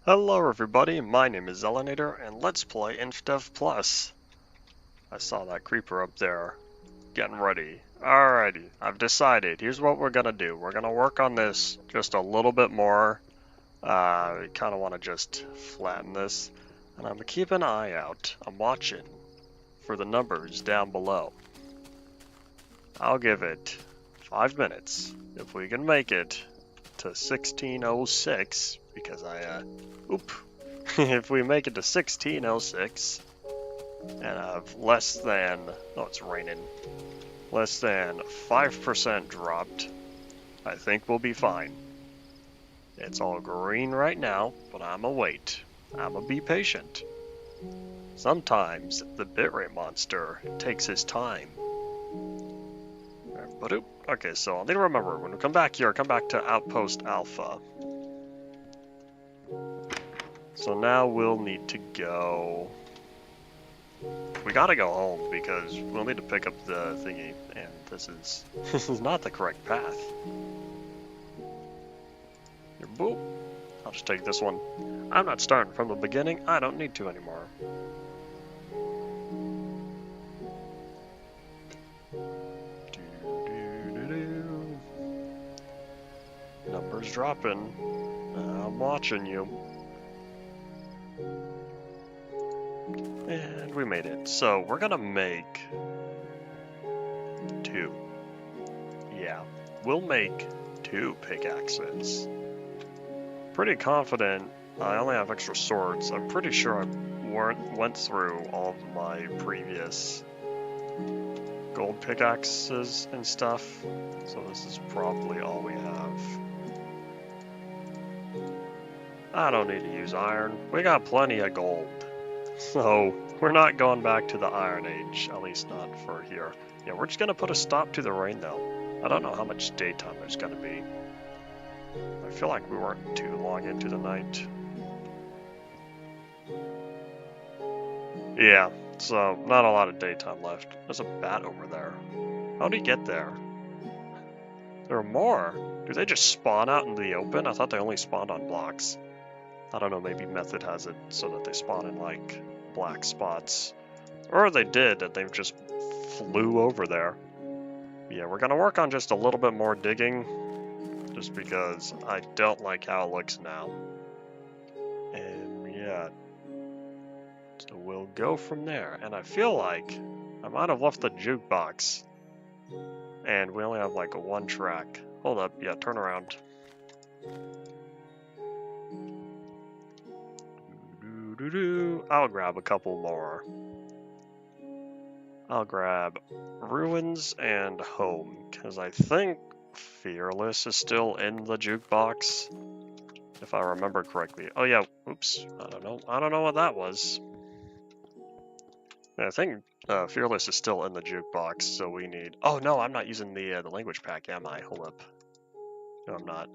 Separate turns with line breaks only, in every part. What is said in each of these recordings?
Hello everybody, my name is Zelinator, and let's play Infdev Plus. I saw that creeper up there, getting ready. Alrighty, I've decided, here's what we're gonna do. We're gonna work on this just a little bit more. I kinda wanna just flatten this, and I'm gonna keep an eye out. I'm watching for the numbers down below. I'll give it 5 minutes. If we can make it to 1606, because if we make it to 1606 and have less than, oh, it's raining, less than 5% dropped, I think we'll be fine. It's all green right now, but I'ma wait. I'ma be patient. Sometimes the bitrate monster takes his time. Okay, so I need to remember, when we come back here, come back to Outpost Alpha. So now we'll need to go... We gotta go home because we'll need to pick up the thingy, and this is not the correct path. Boop. I'll just take this one. I'm not starting from the beginning. I don't need to anymore. Numbers dropping. I'm watching you. And we made it. So we're gonna make 2. Yeah, we'll make 2 pickaxes. Pretty confident. I only have extra swords. I'm pretty sure I went through all of my previous gold pickaxes and stuff. So this is probably all we have. I don't need to use iron. We got plenty of gold. So we're not going back to the Iron Age, at least not for here. Yeah, we're just gonna put a stop to the rain though. I don't know how much daytime there's gonna be. I feel like we weren't too long into the night. Yeah, so not a lot of daytime left. There's a bat over there. How'd he get there? There are more. Do they just spawn out in the open? I thought they only spawned on blocks. I don't know, maybe Method has it so that they spawn in like black spots. Or they did, and they just flew over there. Yeah, we're gonna work on just a little bit more digging, just because I don't like how it looks now. And yeah, so we'll go from there. And I feel like I might have left the jukebox, and we only have like one track. Hold up, yeah, turn around. I'll grab a couple more. I'll grab Ruins and Home, because I think Fearless is still in the jukebox, if I remember correctly. Oh yeah, oops, I don't know what that was. I think Fearless is still in the jukebox, so we need... Oh no, I'm not using the language pack, am I? Hold up. No, I'm not.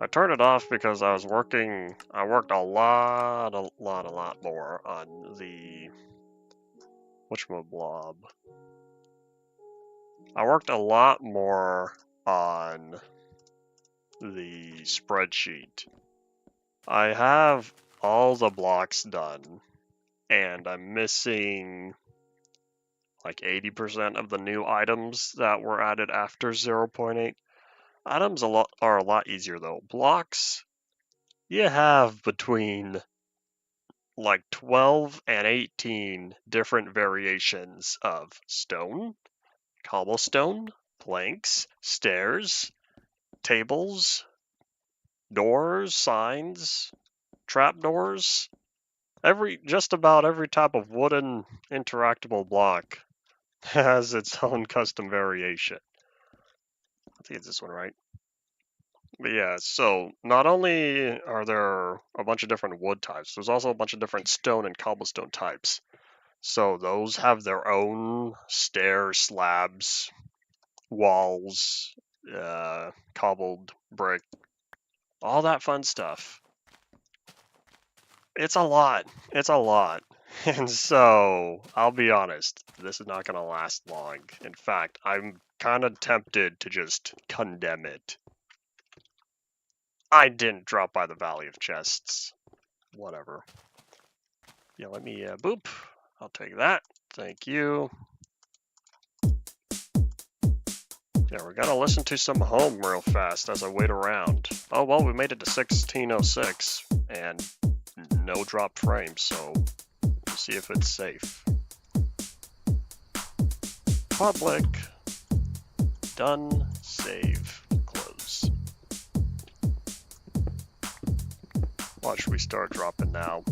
I turned it off because I was working... I worked a lot more on the... whatchamablob. I worked a lot more on the spreadsheet. I have all the blocks done, and I'm missing like 80% of the new items that were added after 0.8. Items are a lot easier though. Blocks, you have between like 12 and 18 different variations of stone, cobblestone, planks, stairs, tables, doors, signs, trapdoors. Just about every type of wooden interactable block has its own custom variation. I think it's this one, right? But yeah, so not only are there a bunch of different wood types, there's also a bunch of different stone and cobblestone types. So those have their own stairs, slabs, walls, cobbled brick, all that fun stuff. It's a lot. It's a lot. And so, I'll be honest, this is not going to last long. In fact, I'm kind of tempted to just condemn it. I didn't drop by the Valley of Chests. Whatever. Yeah, let me, boop. I'll take that. Thank you. Yeah, we're gonna listen to some home real fast as I wait around. Oh, well, we made it to 1606 and no drop frames, so we'll see if it's safe. Public. Done. Save. Close. Watch we start dropping now.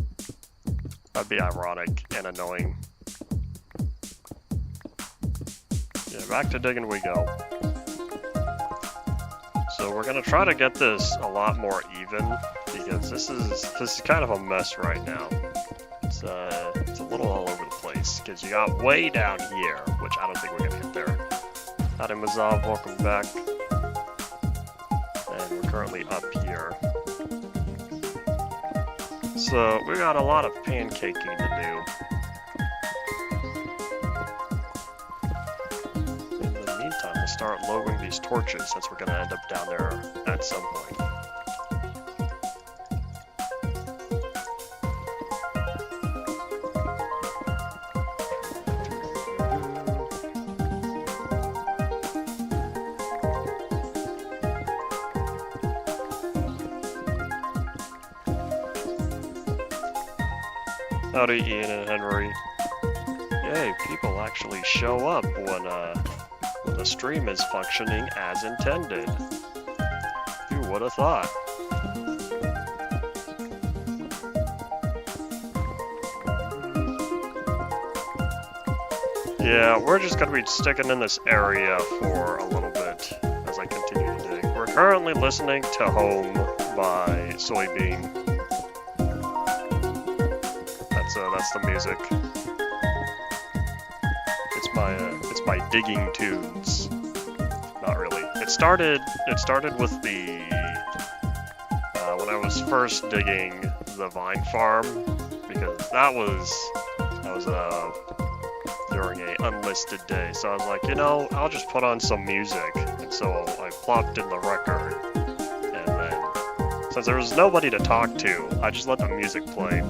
That'd be ironic and annoying. Yeah, back to digging we go. So we're gonna try to get this a lot more even because this is kind of a mess right now. It's a little all over the place because you got way down here, which I don't think we're gonna get there. Howdy Mazov, welcome back. And we're currently up here. So we got a lot of pancaking to do. In the meantime, we'll start lowering these torches since we're going to end up down there at some point. Howdy, Ian and Henry. Yay, people actually show up when the stream is functioning as intended. Who would have thought? Yeah, we're just gonna be sticking in this area for a little bit as I continue to dig. We're currently listening to Home by Soybean. That's the music. It's my digging tunes. Not really. It started with the when I was first digging the vine farm because that was during a unlisted day. So I was like, you know, I'll just put on some music. And so I plopped in the record, and then since there was nobody to talk to, I just let the music play.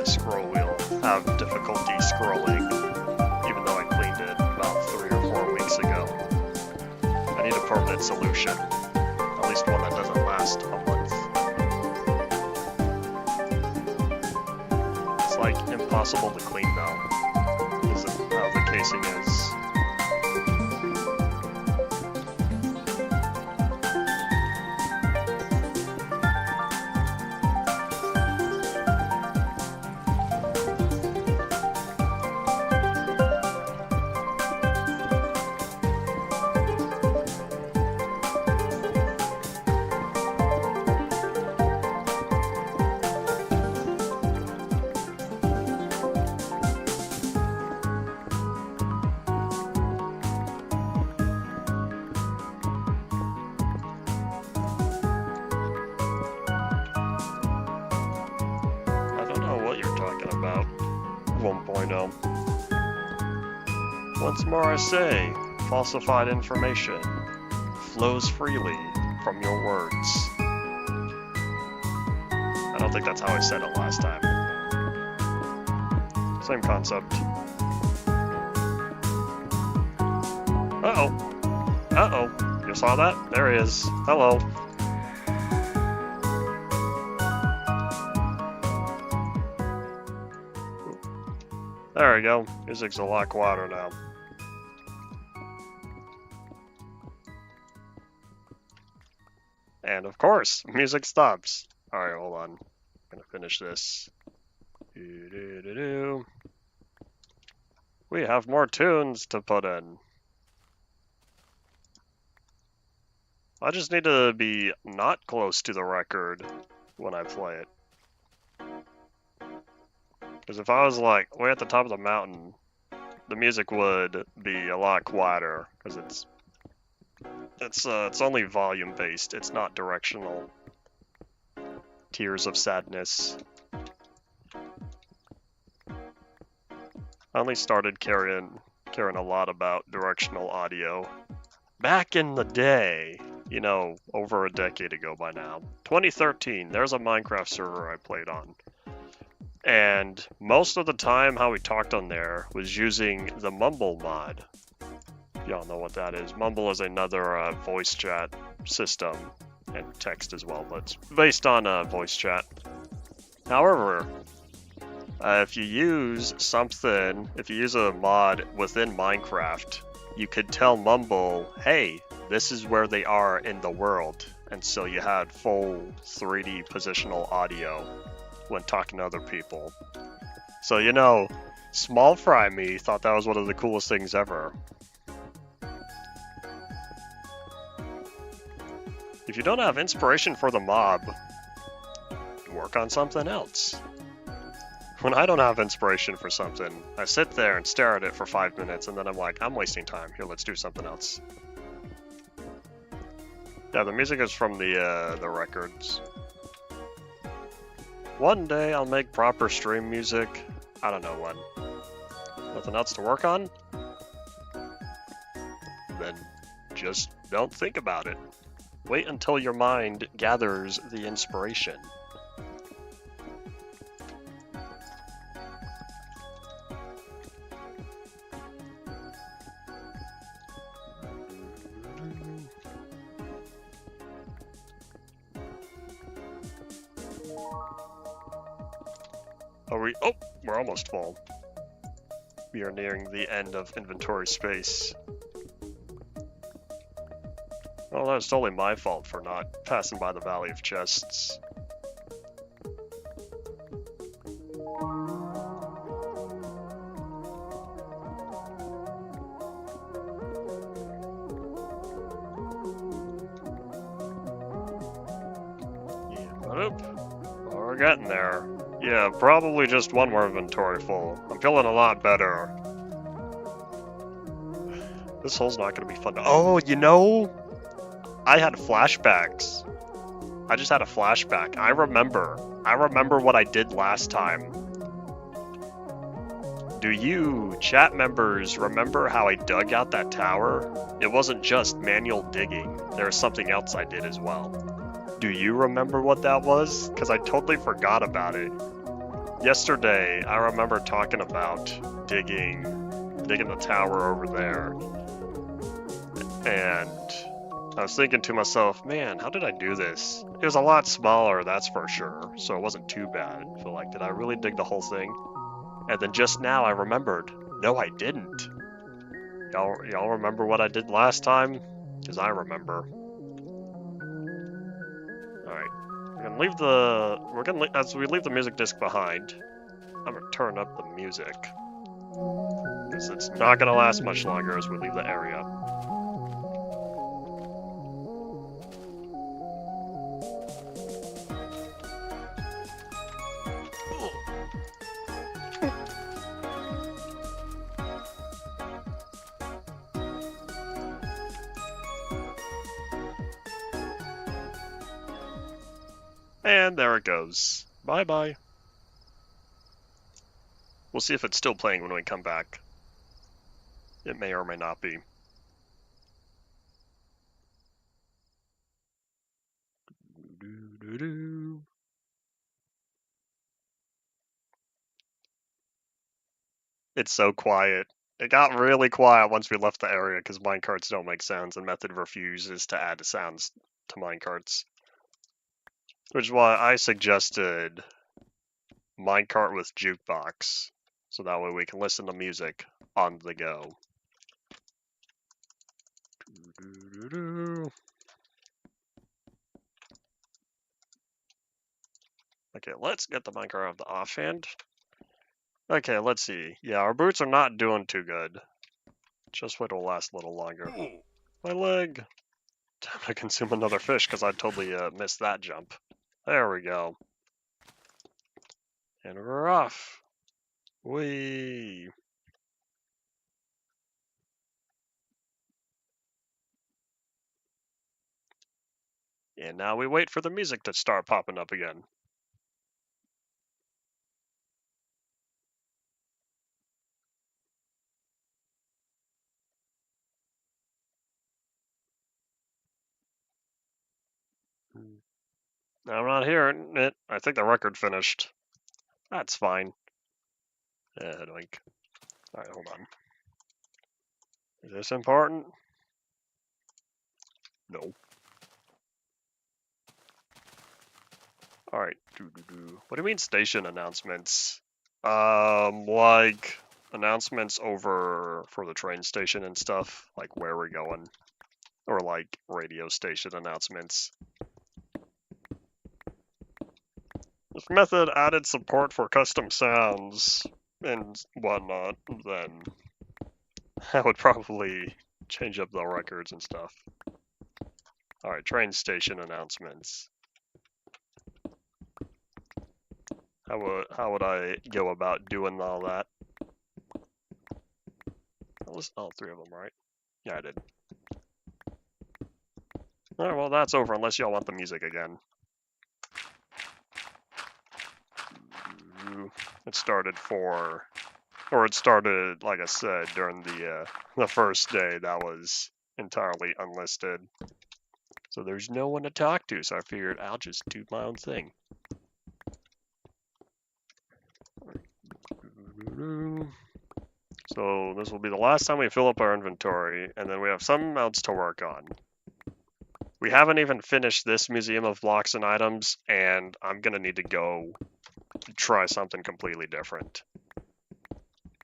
Scroll wheel have difficulty scrolling, even though I cleaned it about 3 or 4 weeks ago. I need a permanent solution, at least one that doesn't last a month. It's like impossible to clean now, because of how the casing is. About 1.0. Once more I say, falsified information flows freely from your words. I don't think that's how I said it last time. Same concept. Uh-oh. Uh-oh. You saw that? There he is. Hello. There we go. Music's a lot quieter now. And of course, music stops. Alright, hold on. I'm gonna finish this. We have more tunes to put in. I just need to be not close to the record when I play it. Because if I was like way at the top of the mountain, the music would be a lot quieter because it's only volume based. It's not directional. Tears of sadness. I only started caring a lot about directional audio back in the day. You know, over a decade ago by now. 2013. There's a Minecraft server I played on. And most of the time, how we talked on there was using the Mumble mod. Y'all know what that is. Mumble is another voice chat system and text as well, but it's based on voice chat. However, if you use a mod within Minecraft, you could tell Mumble, hey, this is where they are in the world. And so you had full 3D positional audio when talking to other people. So, you know, small fry me thought that was one of the coolest things ever. If you don't have inspiration for the mob, work on something else. When I don't have inspiration for something, I sit there and stare at it for 5 minutes, and then I'm like, I'm wasting time. Here, let's do something else. Yeah, the music is from the records. One day I'll make proper stream music. I don't know when. Nothing else to work on? Then just don't think about it. Wait until your mind gathers the inspiration. Oh, we're almost full. We are nearing the end of inventory space. Well, that's totally my fault for not passing by the Valley of Chests. Well, we're getting there. Yeah, probably just one more inventory full. I'm feeling a lot better. This hole's not gonna be fun to— oh, you know? I had flashbacks. I just had a flashback. I remember what I did last time. Do you, chat members, remember how I dug out that tower? It wasn't just manual digging. There was something else I did as well. Do you remember what that was? Because I totally forgot about it. Yesterday, I remember talking about digging the tower over there. And I was thinking to myself, man, how did I do this? It was a lot smaller, that's for sure, so it wasn't too bad. I feel like, did I really dig the whole thing? And then just now I remembered, no, I didn't. Y'all remember what I did last time? Because I remember. Alright, as we leave the music disc behind, I'm gonna turn up the music. Because it's not gonna last much longer as we leave the area. And there it goes. Bye-bye. We'll see if it's still playing when we come back. It may or may not be. It's so quiet. It got really quiet once we left the area because minecarts don't make sounds and Method refuses to add sounds to minecarts. Which is why I suggested minecart with jukebox, so that way we can listen to music on the go. Okay, let's get the Minecraft offhand. Okay, let's see. Yeah, our boots are not doing too good. Just wait, it'll last a little longer. My leg! Time to consume another fish, because I totally missed that jump. There we go. And we're off. Whee! And now we wait for the music to start popping up again. I'm not hearing it. I think the record finished. That's fine. Doink. Alright, hold on. Is this important? No. Alright. What do you mean station announcements? Like announcements over for the train station and stuff, like where we're going. Or like radio station announcements. If method added support for custom sounds and whatnot, then I would probably change up the records and stuff. Alright, train station announcements. How would I go about doing all that? I listened to all three of them, right? Yeah, I did. Alright, well that's over unless y'all want the music again. It started like I said, during the first day that was entirely unlisted. So there's no one to talk to, so I figured I'll just do my own thing. So this will be the last time we fill up our inventory, and then we have some else to work on. We haven't even finished this museum of blocks and items, and I'm gonna need to go try something completely different.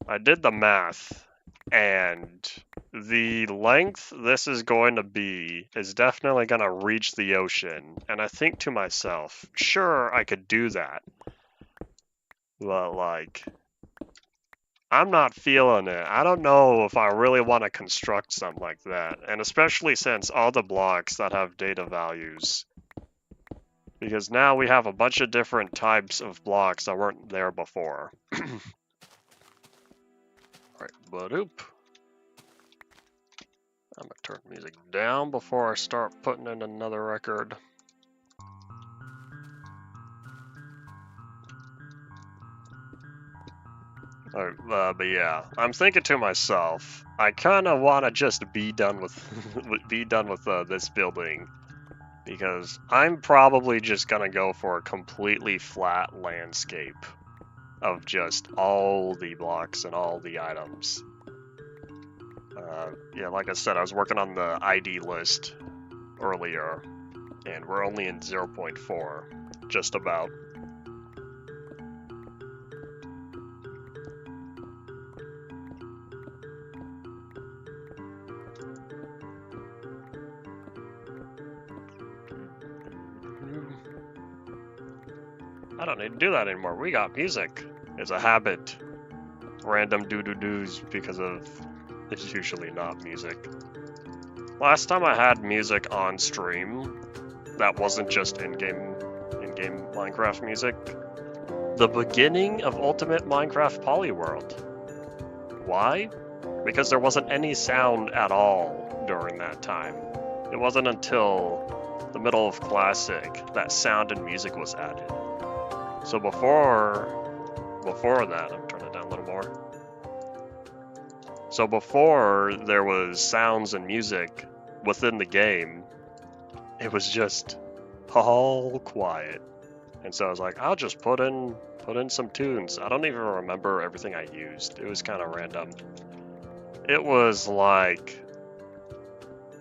I did the math, and the length this is going to be is definitely going to reach the ocean. And I think to myself, sure, I could do that. But, like, I'm not feeling it. I don't know if I really want to construct something like that. And especially since all the blocks that have data values. Because now we have a bunch of different types of blocks that weren't there before. Alright, ba-doop. I'm gonna turn the music down before I start putting in another record. Alright, but yeah, I'm thinking to myself, I kind of want to just be done with this building, because I'm probably just gonna go for a completely flat landscape of just all the blocks and all the items. Yeah, like I said, I was working on the ID list earlier, and we're only in 0.4, just about. I don't need to do that anymore. We got music. It's a habit. Random doo-doo-doos because of it's usually not music. Last time I had music on stream that wasn't just in-game Minecraft music. The beginning of Ultimate Minecraft Polyworld. Why? Because there wasn't any sound at all during that time. It wasn't until the middle of Classic that sound and music was added. So before that, I'm turning it down a little more. So before there was sounds and music within the game, it was just all quiet. And so I was like, I'll just put in some tunes. I don't even remember everything I used. It was kind of random. It was like,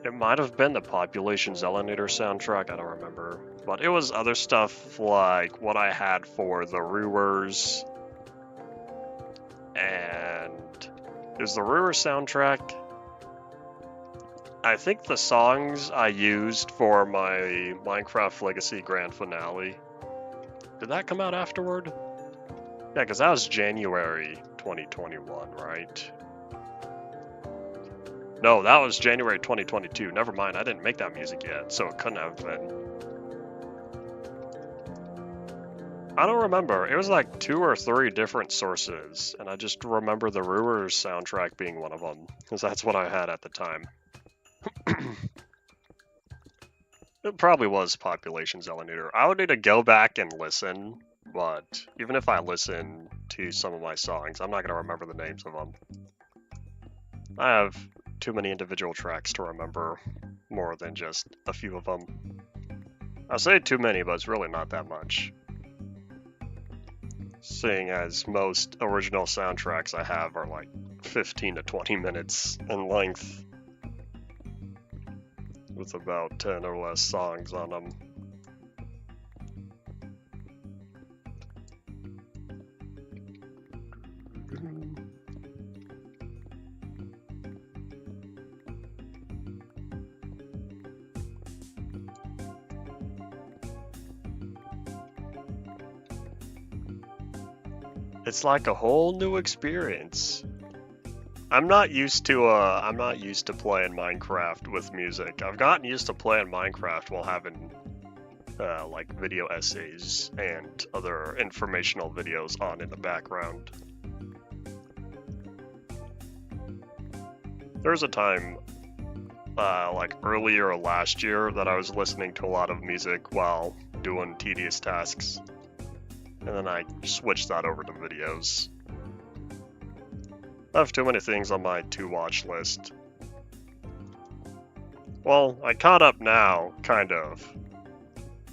it might have been the Population Zelinator soundtrack, I don't remember. But it was other stuff like what I had for the Rewers. And it was the Rewer soundtrack. I think the songs I used for my Minecraft Legacy Grand Finale Did that come out afterward? Yeah, because that was January 2021, right? No, that was January 2022. Never mind, I didn't make that music yet, so it couldn't have been. I don't remember. It was like 2 or 3 different sources, and I just remember the Brewers soundtrack being one of them, because that's what I had at the time. It probably was Population Zelenator. I would need to go back and listen, but even if I listen to some of my songs, I'm not going to remember the names of them. I have too many individual tracks to remember more than just a few of them. I say too many, but it's really not that much. Seeing as most original soundtracks I have are like 15 to 20 minutes in length, with about 10 or less songs on them. It's like a whole new experience. I'm not used to playing Minecraft with music. I've gotten used to playing Minecraft while having like video essays and other informational videos on in the background. There was a time like earlier last year that I was listening to a lot of music while doing tedious tasks, and then I switched that over to videos. I have too many things on my to-watch list. Well, I caught up now, kind of.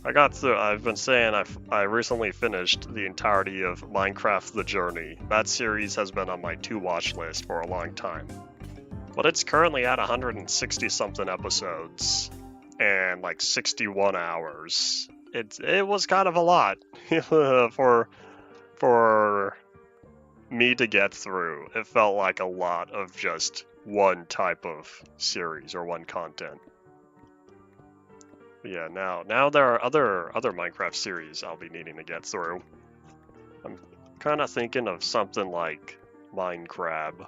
I've been saying I recently finished the entirety of Minecraft The Journey. That series has been on my to-watch list for a long time. But it's currently at 160 something episodes and like 61 hours. It was kind of a lot for me to get through. It felt like a lot of just one type of series or one content. But yeah, now there are other Minecraft series I'll be needing to get through. I'm kind of thinking of something like Minecraft.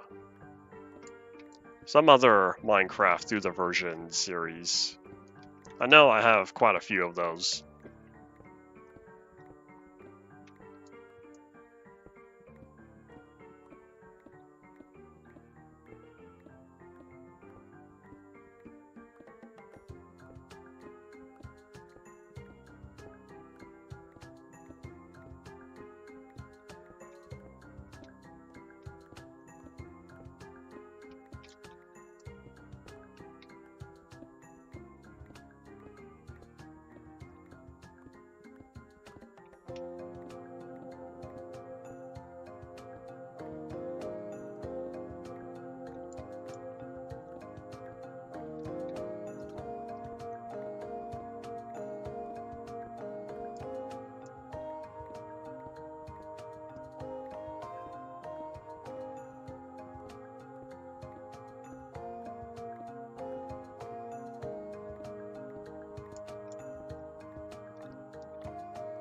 Some other Minecraft through the version series. I know I have quite a few of those.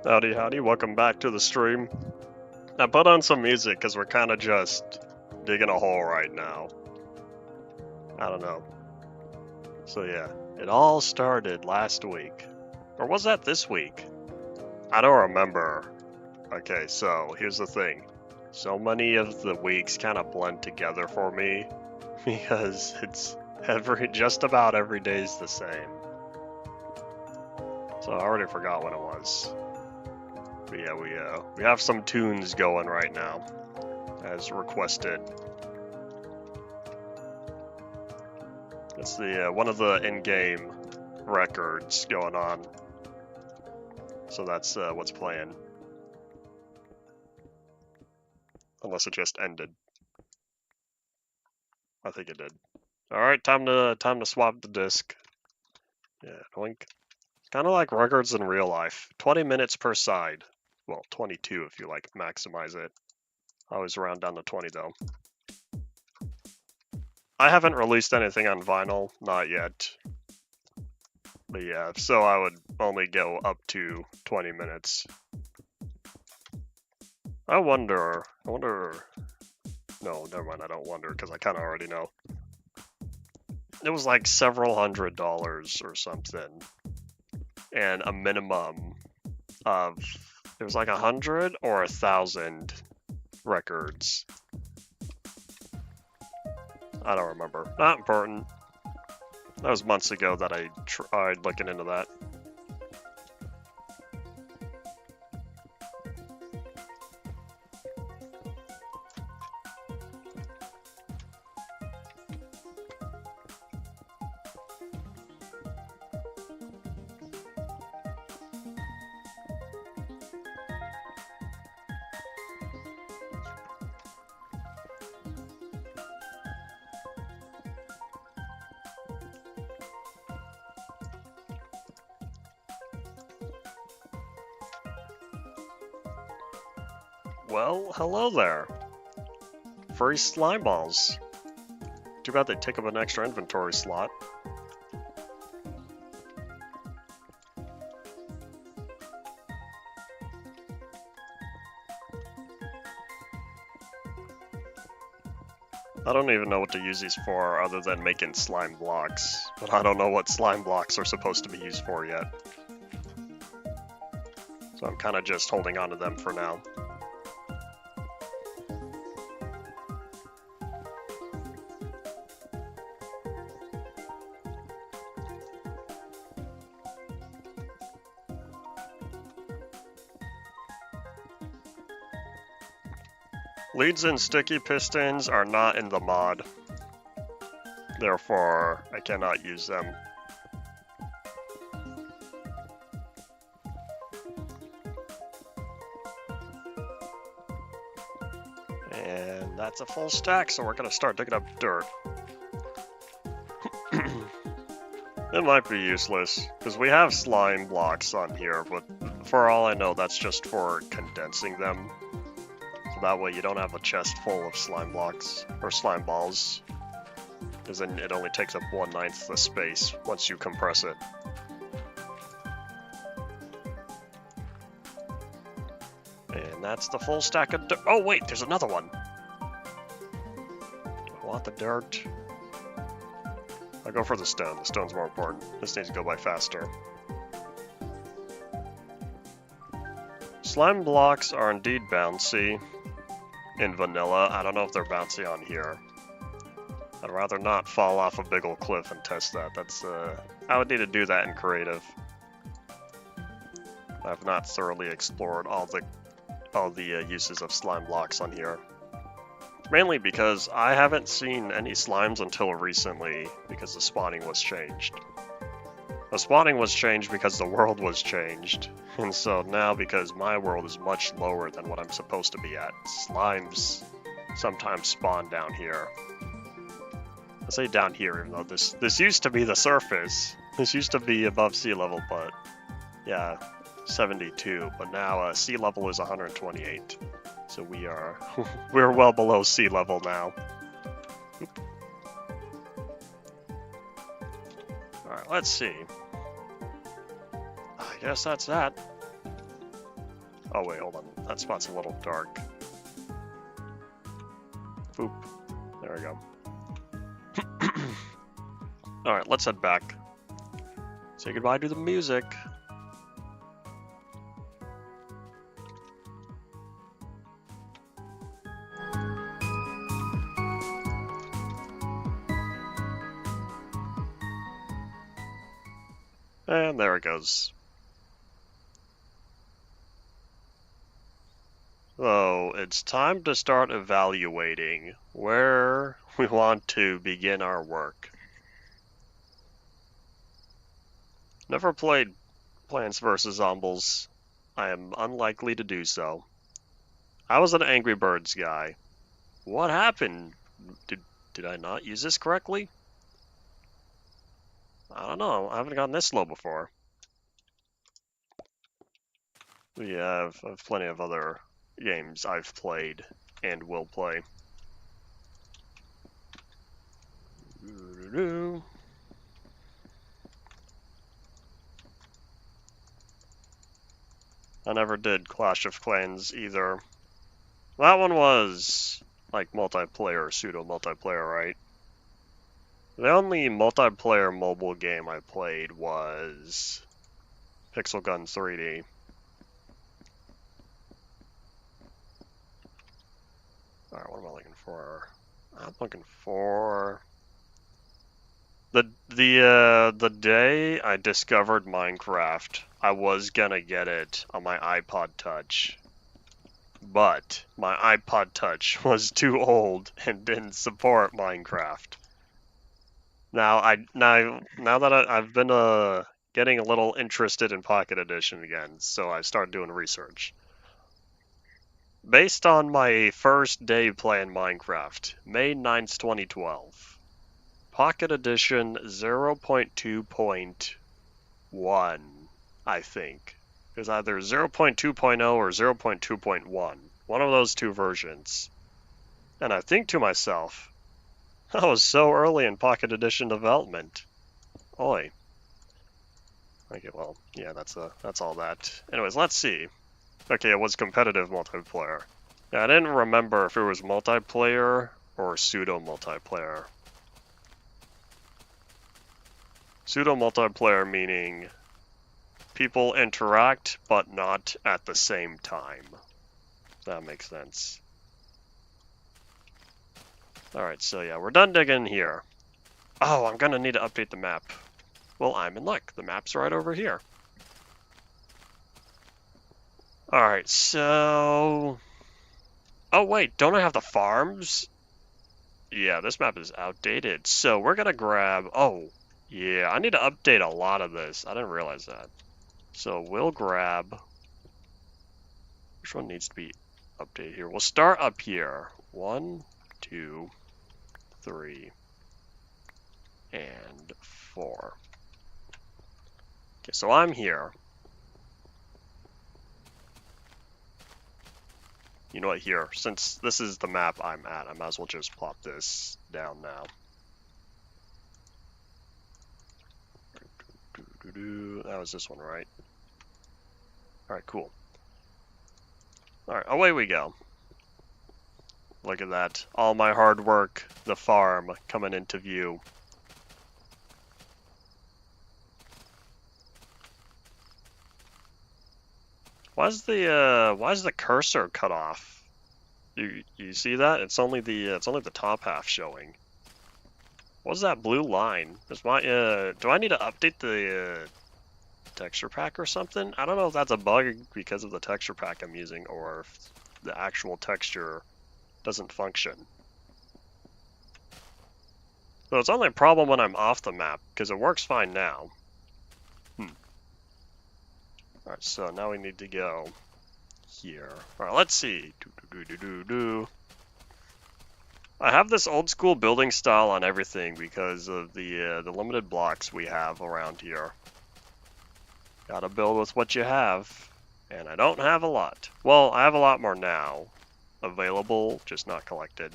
Howdy, welcome back to the stream. I put on some music because we're kind of just digging a hole right now. I don't know. So yeah, it all started last week. Or was that this week? I don't remember. Okay, so here's the thing. So many of the weeks kind of blend together for me because it's just about every day is the same. So I already forgot what it was. But yeah, we have some tunes going right now, as requested. It's the one of the in-game records going on. So that's what's playing. Unless it just ended. I think it did. All right, time to swap the disc. Yeah, doink. Kind of like records in real life. 20 minutes per side. Well, 22 if you like maximize it. I always round down to 20 though. I haven't released anything on vinyl, not yet. But yeah, so I would only go up to 20 minutes. I wonder, no, never mind, I don't wonder, because I kind of already know. It was like several $100s or something, and a minimum of, it was like 100 or 1,000 records. I don't remember. Not important. That was months ago that I tried looking into that. Well, hello there. Free slime balls. Too bad they take up an extra inventory slot. I don't even know what to use these for other than making slime blocks, but I don't know what slime blocks are supposed to be used for yet. So I'm kind of just holding on to them for now. Leads and sticky pistons are not in the mod. Therefore, I cannot use them. And that's a full stack, so we're gonna start digging up dirt. It might be useless, because we have slime blocks on here, but for all I know, that's just for condensing them. So that way you don't have a chest full of slime blocks, or slime balls. Because then it only takes up 1/9 the space once you compress it. And that's the full stack of dirt. Oh wait, there's another one! I want the dirt. I'll go for the stone. The stone's more important. This needs to go by faster. Slime blocks are indeed bouncy in vanilla. I don't know if they're bouncy on here. I'd rather not fall off a big old cliff and test that. That's I would need to do that in creative. I've not thoroughly explored all the uses of slime blocks on here. Mainly because I haven't seen any slimes until recently because the spawning was changed. The spawning was changed because the world was changed. And so now, because my world is much lower than what I'm supposed to be at, slimes sometimes spawn down here. I say down here, even though this used to be the surface. This used to be above sea level, but yeah, 72. But now sea level is 128. So we're well below sea level now. Oop. Alright, let's see. I guess that's that. Oh wait, hold on. That spot's a little dark. Boop. There we go. Alright, let's head back. Say goodbye to the music. And there it goes. So it's time to start evaluating where we want to begin our work. Never played Plants vs. Zombies. I am unlikely to do so. I was an Angry Birds guy. What happened? Did I not use this correctly? I don't know. I haven't gotten this low before. We have plenty of other games I've played and will play. I never did Clash of Clans either. That one was like multiplayer, pseudo multiplayer, right? The only multiplayer mobile game I played was Pixel Gun 3D. Alright, what am I looking for? I'm looking for the day I discovered Minecraft, I was gonna get it on my iPod Touch, but my iPod Touch was too old and didn't support Minecraft. Now that I've been getting a little interested in Pocket Edition again, so I started doing research. Based on my first day playing Minecraft, May 9th, 2012, Pocket Edition 0.2.1, I think. It was either 0.2.0 or 0.2.1, one of those two versions. And I think to myself, I was so early in Pocket Edition development. Oi. Okay, well, yeah, that's all that. Anyways, let's see. Okay, it was competitive multiplayer. Yeah, I didn't remember if it was multiplayer or pseudo multiplayer. Pseudo multiplayer meaning people interact but not at the same time. That makes sense. Alright, so yeah, we're done digging here. Oh, I'm gonna need to update the map. Well, I'm in luck. The map's right over here. Alright, so... Oh wait, don't I have the farms? Yeah, this map is outdated. So we're gonna grab... Oh, yeah, I need to update a lot of this. I didn't realize that. So we'll grab... Which one needs to be updated here? We'll start up here. 1, 2, 3, and 4. Okay, so I'm here. You know what, here, since this is the map I'm at, I might as well just plop this down now. That was this one, right? Alright, cool. Alright, away we go. Look at that. All my hard work, the farm, coming into view. Why is the cursor cut off? You see that? It's only the top half showing. What's that blue line? Is my do I need to update the texture pack or something? I don't know if that's a bug because of the texture pack I'm using or if the actual texture doesn't function. So it's only a problem when I'm off the map because it works fine now. Alright, so now we need to go here. Alright, let's see. I have this old school building style on everything because of the limited blocks we have around here. Gotta build with what you have, and I don't have a lot. Well, I have a lot more now available, just not collected.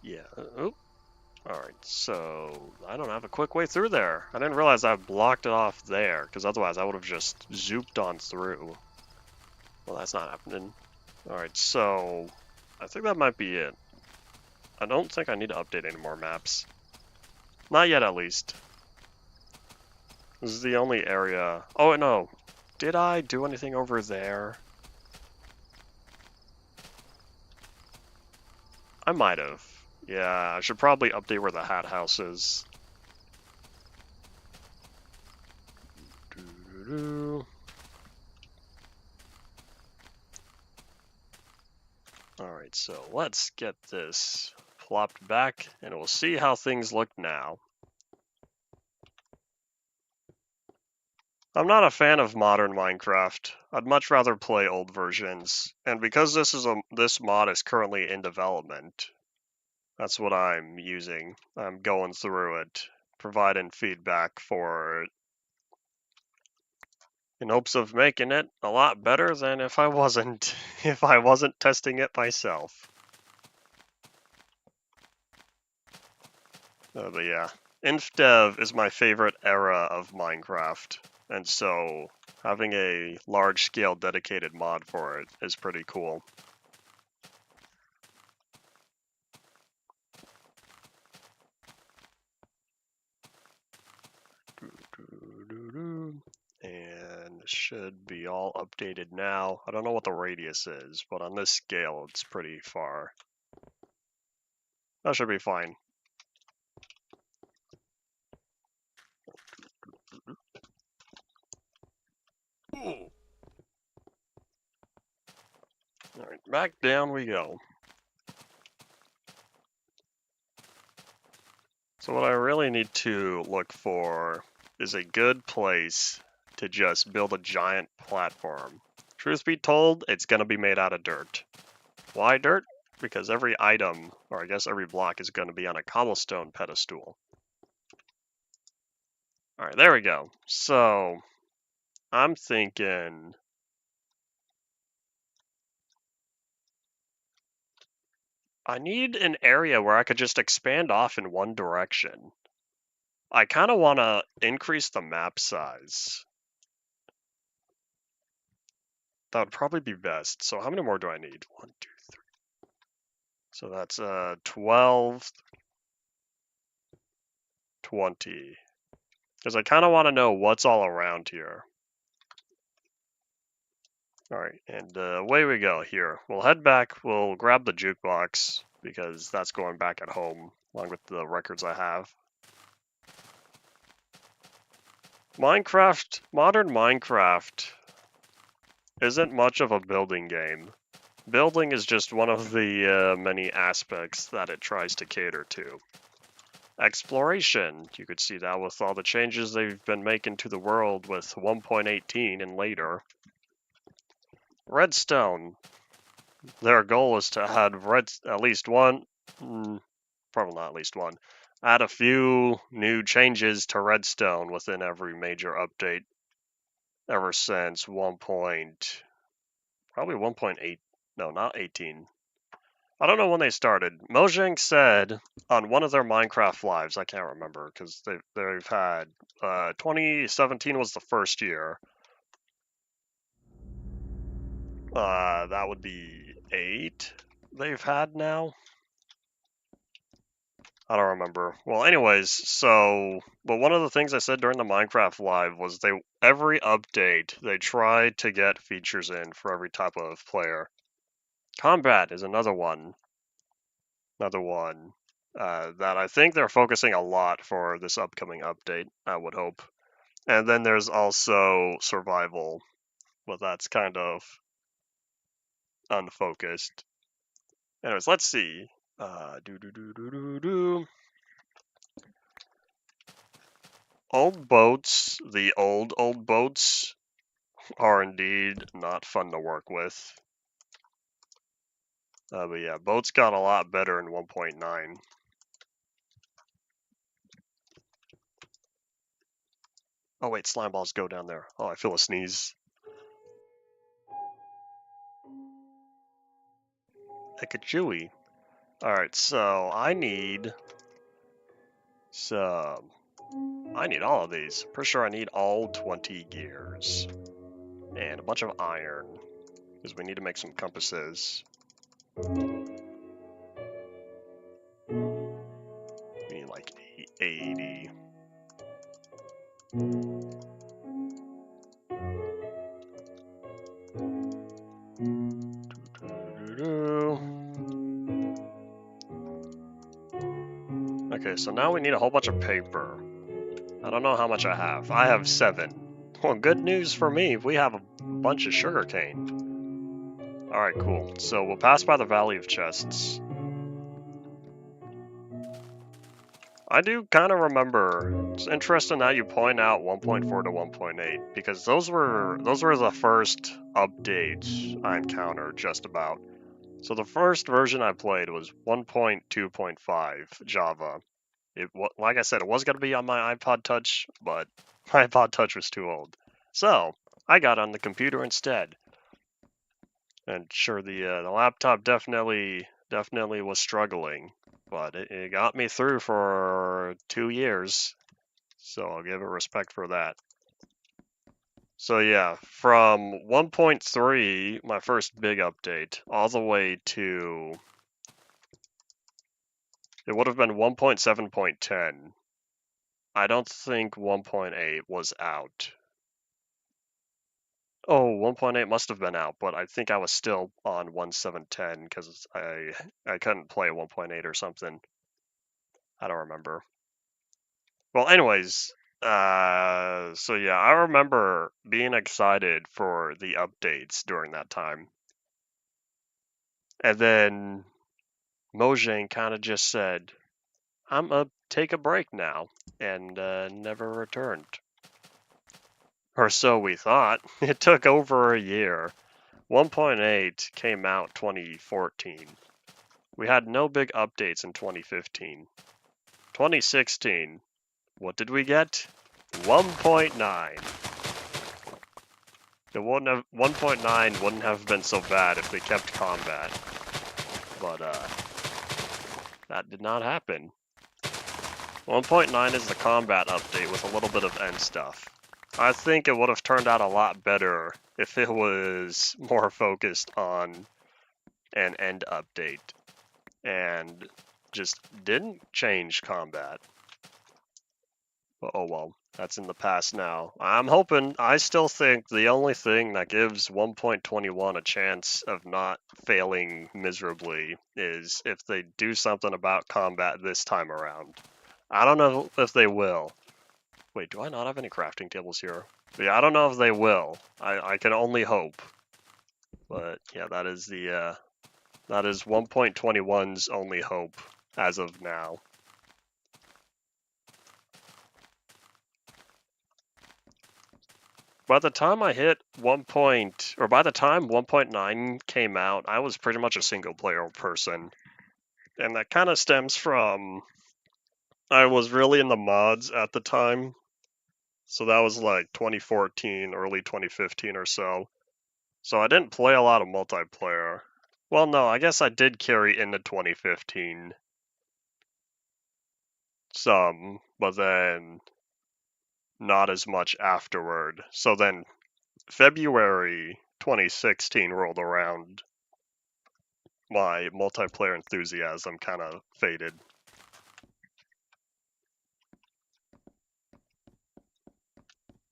Yeah. Oh. Alright, so I don't have a quick way through there. I didn't realize I blocked it off there, because otherwise I would have just zooped on through. Well, that's not happening. Alright, so I think that might be it. I don't think I need to update any more maps. Not yet, at least. This is the only area... Oh, no. Did I do anything over there? I might have. Yeah, I should probably update where the hat house is. Alright, so let's get this plopped back, and we'll see how things look now. I'm not a fan of modern Minecraft. I'd much rather play old versions, and because this mod is currently in development, that's what I'm using. I'm going through it, providing feedback for it, in hopes of making it a lot better than if I wasn't testing it myself. But yeah, Infdev is my favorite era of Minecraft, and so having a large-scale dedicated mod for it is pretty cool. And should be all updated now. I don't know what the radius is, but on this scale it's pretty far. That should be fine. Alright, back down we go. So what I really need to look for is a good place to just build a giant platform. Truth be told, it's going to be made out of dirt. Why dirt? Because every item, or I guess every block, is going to be on a cobblestone pedestal. Alright, there we go. So, I'm thinking... I need an area where I could just expand off in one direction. I kind of want to increase the map size. That would probably be best. So how many more do I need? 1, 2, 3. So that's 12, 20. Because I kind of want to know what's all around here. Alright, and away we go here. We'll head back, we'll grab the jukebox, because that's going back at home, along with the records I have. Modern Minecraft isn't much of a building game. Building is just one of the many aspects that it tries to cater to. Exploration, you could see that with all the changes they've been making to the world with 1.18 and later. Redstone, their goal is to add at least one, probably not at least one, add a few new changes to Redstone within every major update ever since probably 1.8, no, not 18. I don't know when they started. Mojang said on one of their Minecraft lives, I can't remember because they've had 2017 was the first year. That would be 8 they've had now. I don't remember. Well, anyways, but one of the things I said during the Minecraft live was every update they try to get features in for every type of player. Combat is another one. That I think they're focusing a lot for this upcoming update, I would hope. And then there's also survival, but that's kind of unfocused. Anyways, let's see. Old boats, the old boats, are indeed not fun to work with. But yeah, boats got a lot better in 1.9. Oh wait, slime balls go down there. Oh, I feel a sneeze. Like a chewy. Alright, so I need all of these. Pretty sure I need all 20 gears. And a bunch of iron. Because we need to make some compasses. We need like 80. Okay, so now we need a whole bunch of paper. I don't know how much I have. I have 7. Well, good news for me, we have a bunch of sugarcane. Alright, cool. So we'll pass by the Valley of Chests. I do kind of remember. It's interesting that you point out 1.4 to 1.8 because those were the first updates I encountered just about. So the first version I played was 1.2.5 Java. Like I said, it was going to be on my iPod Touch, but my iPod Touch was too old. So I got on the computer instead. And sure, the laptop definitely was struggling. but it got me through for 2 years, so I'll give it respect for that. So yeah, from 1.3, my first big update, all the way to, it would have been 1.7.10. I don't think 1.8 was out. Oh, 1.8 must have been out, but I think I was still on 1.7.10 because I couldn't play 1.8 or something. I don't remember. Well, anyways, so yeah, I remember being excited for the updates during that time. And then Mojang kind of just said, I'm gonna take a break now, and never returned. Or so we thought. It took over a year. 1.8 came out 2014. We had no big updates in 2015. 2016, what did we get? 1.9. It wouldn't have 1.9 wouldn't have been so bad if they kept combat, but that did not happen. 1.9 is the combat update with a little bit of end stuff. I think it would have turned out a lot better if it was more focused on an end update and just didn't change combat. But oh well, that's in the past now. I still think the only thing that gives 1.21 a chance of not failing miserably is if they do something about combat this time around. I don't know if they will. Wait, do I not have any crafting tables here? But yeah, I don't know if they will. I can only hope. But yeah, that is 1.21's only hope as of now. By the time I hit by the time 1.9 came out, I was pretty much a single player person. And that kind of stems from, I was really in the mods at the time. So that was like 2014, early 2015 or so. So I didn't play a lot of multiplayer. Well, no, I guess I did carry into 2015 some, but then not as much afterward. So then February 2016 rolled around, my multiplayer enthusiasm kind of faded.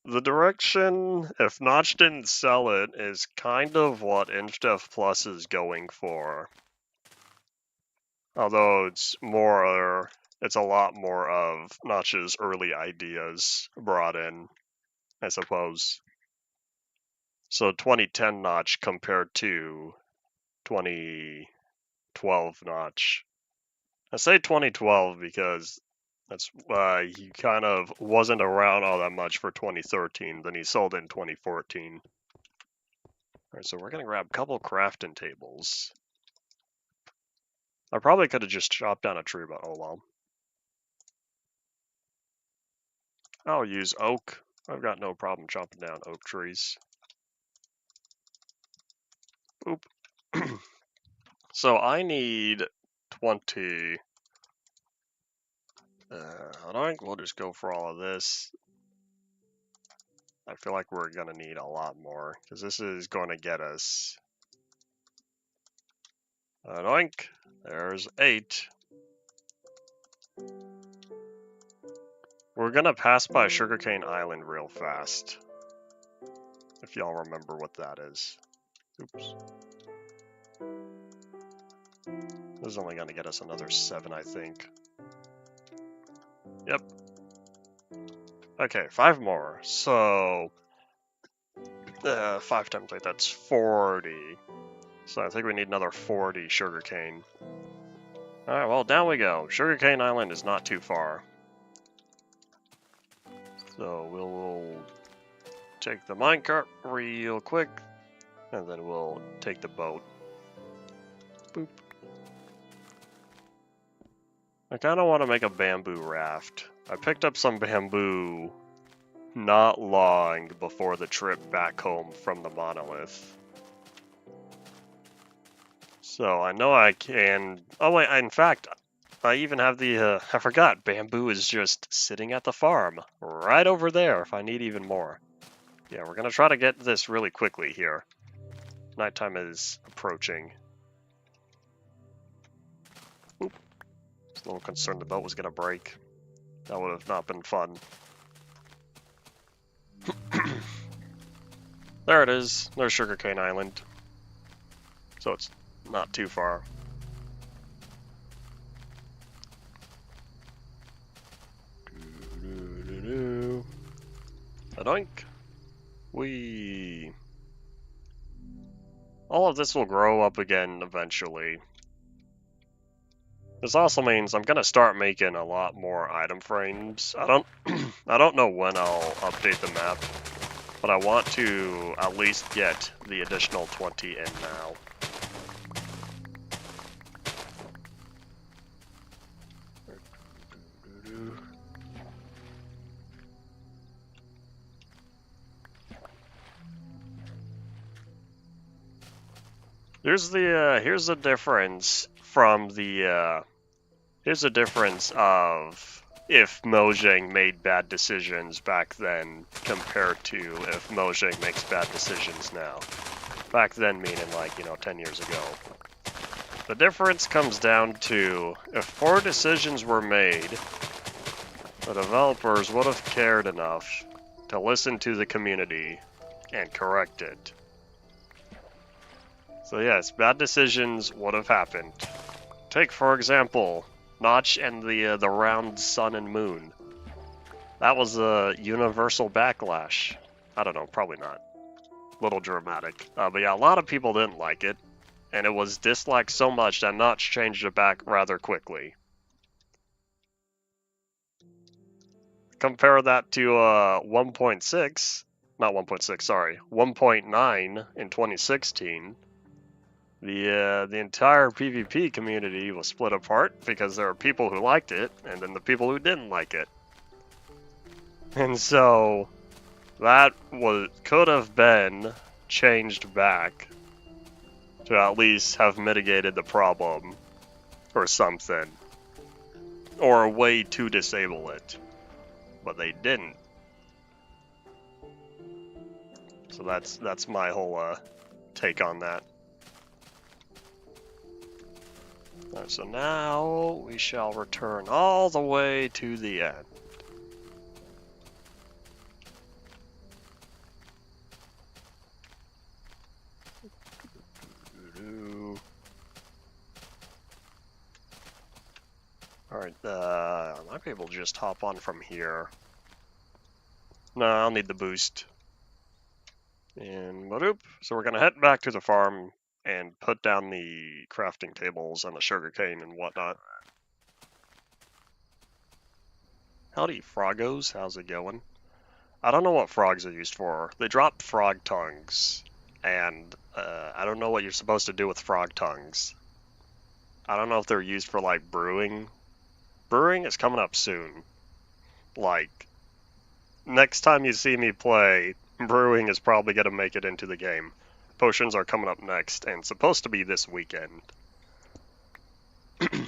The direction, if Notch didn't sell it, is kind of what Infdev Plus is going for. Although it's a lot more of Notch's early ideas brought in, I suppose. So 2010 Notch compared to 2012 Notch. I say 2012 because that's he kind of wasn't around all that much for 2013. Then he sold it in 2014. Alright, so we're gonna grab a couple crafting tables. I probably could have just chopped down a tree, but oh well. I'll use oak. I've got no problem chopping down oak trees. Oop. So I need 20. I think we'll just go for all of this. I feel like we're gonna need a lot more because this is going to get us. Oink. There's 8. We're gonna pass by Sugarcane Island real fast. If y'all remember what that is. Oops. This is only gonna get us another 7, I think. Yep. Okay, 5 more. So 5 times 8, that's 40. So I think we need another 40 sugarcane. Alright, well, down we go. Sugarcane Island is not too far. So we'll take the minecart real quick, and then we'll take the boat. Boop. I kind of want to make a bamboo raft. I picked up some bamboo not long before the trip back home from the monolith. So I know I can... Oh wait, in fact, I even have the, I forgot, bamboo is just sitting at the farm, right over there if I need even more. Yeah, we're gonna try to get this really quickly here. Nighttime is approaching. Oop. I was a little concerned the boat was gonna break. That would have not been fun. There it is. There's Sugarcane Island. So it's not too far. Adoink. All of this will grow up again eventually. This also means I'm gonna start making a lot more item frames. I don't know when I'll update the map, but I want to at least get the additional 20 in now. Here's the difference from the here's the difference of if Mojang made bad decisions back then compared to if Mojang makes bad decisions now. Back then meaning like, 10 years ago. The difference comes down to if poor decisions were made, the developers would have cared enough to listen to the community and correct it. So yes, bad decisions would have happened. Take, for example, Notch and the round sun and moon. That was a universal backlash. I don't know, probably not. Little dramatic. But yeah, a lot of people didn't like it, and it was disliked so much that Notch changed it back rather quickly. Compare that to 1.6, not 1.6, sorry, 1.9 in 2016. The entire PvP community was split apart because there were people who liked it and then the people who didn't like it. And so that could have been changed back to at least have mitigated the problem or something, or a way to disable it, but they didn't. So that's my whole take on that. Right, so now we shall return all the way to the end. Alright, I might be able to just hop on from here. No, I'll need the boost. And whoop. So we're gonna head back to the farm and put down the crafting tables and the sugarcane and whatnot. Howdy, Froggos. How's it going? I don't know what frogs are used for. They drop frog tongues, and I don't know what you're supposed to do with frog tongues. I don't know if they're used for, like, brewing. Brewing is coming up soon. Like, next time you see me play, brewing is probably going to make it into the game. Potions are coming up next, and supposed to be this weekend. But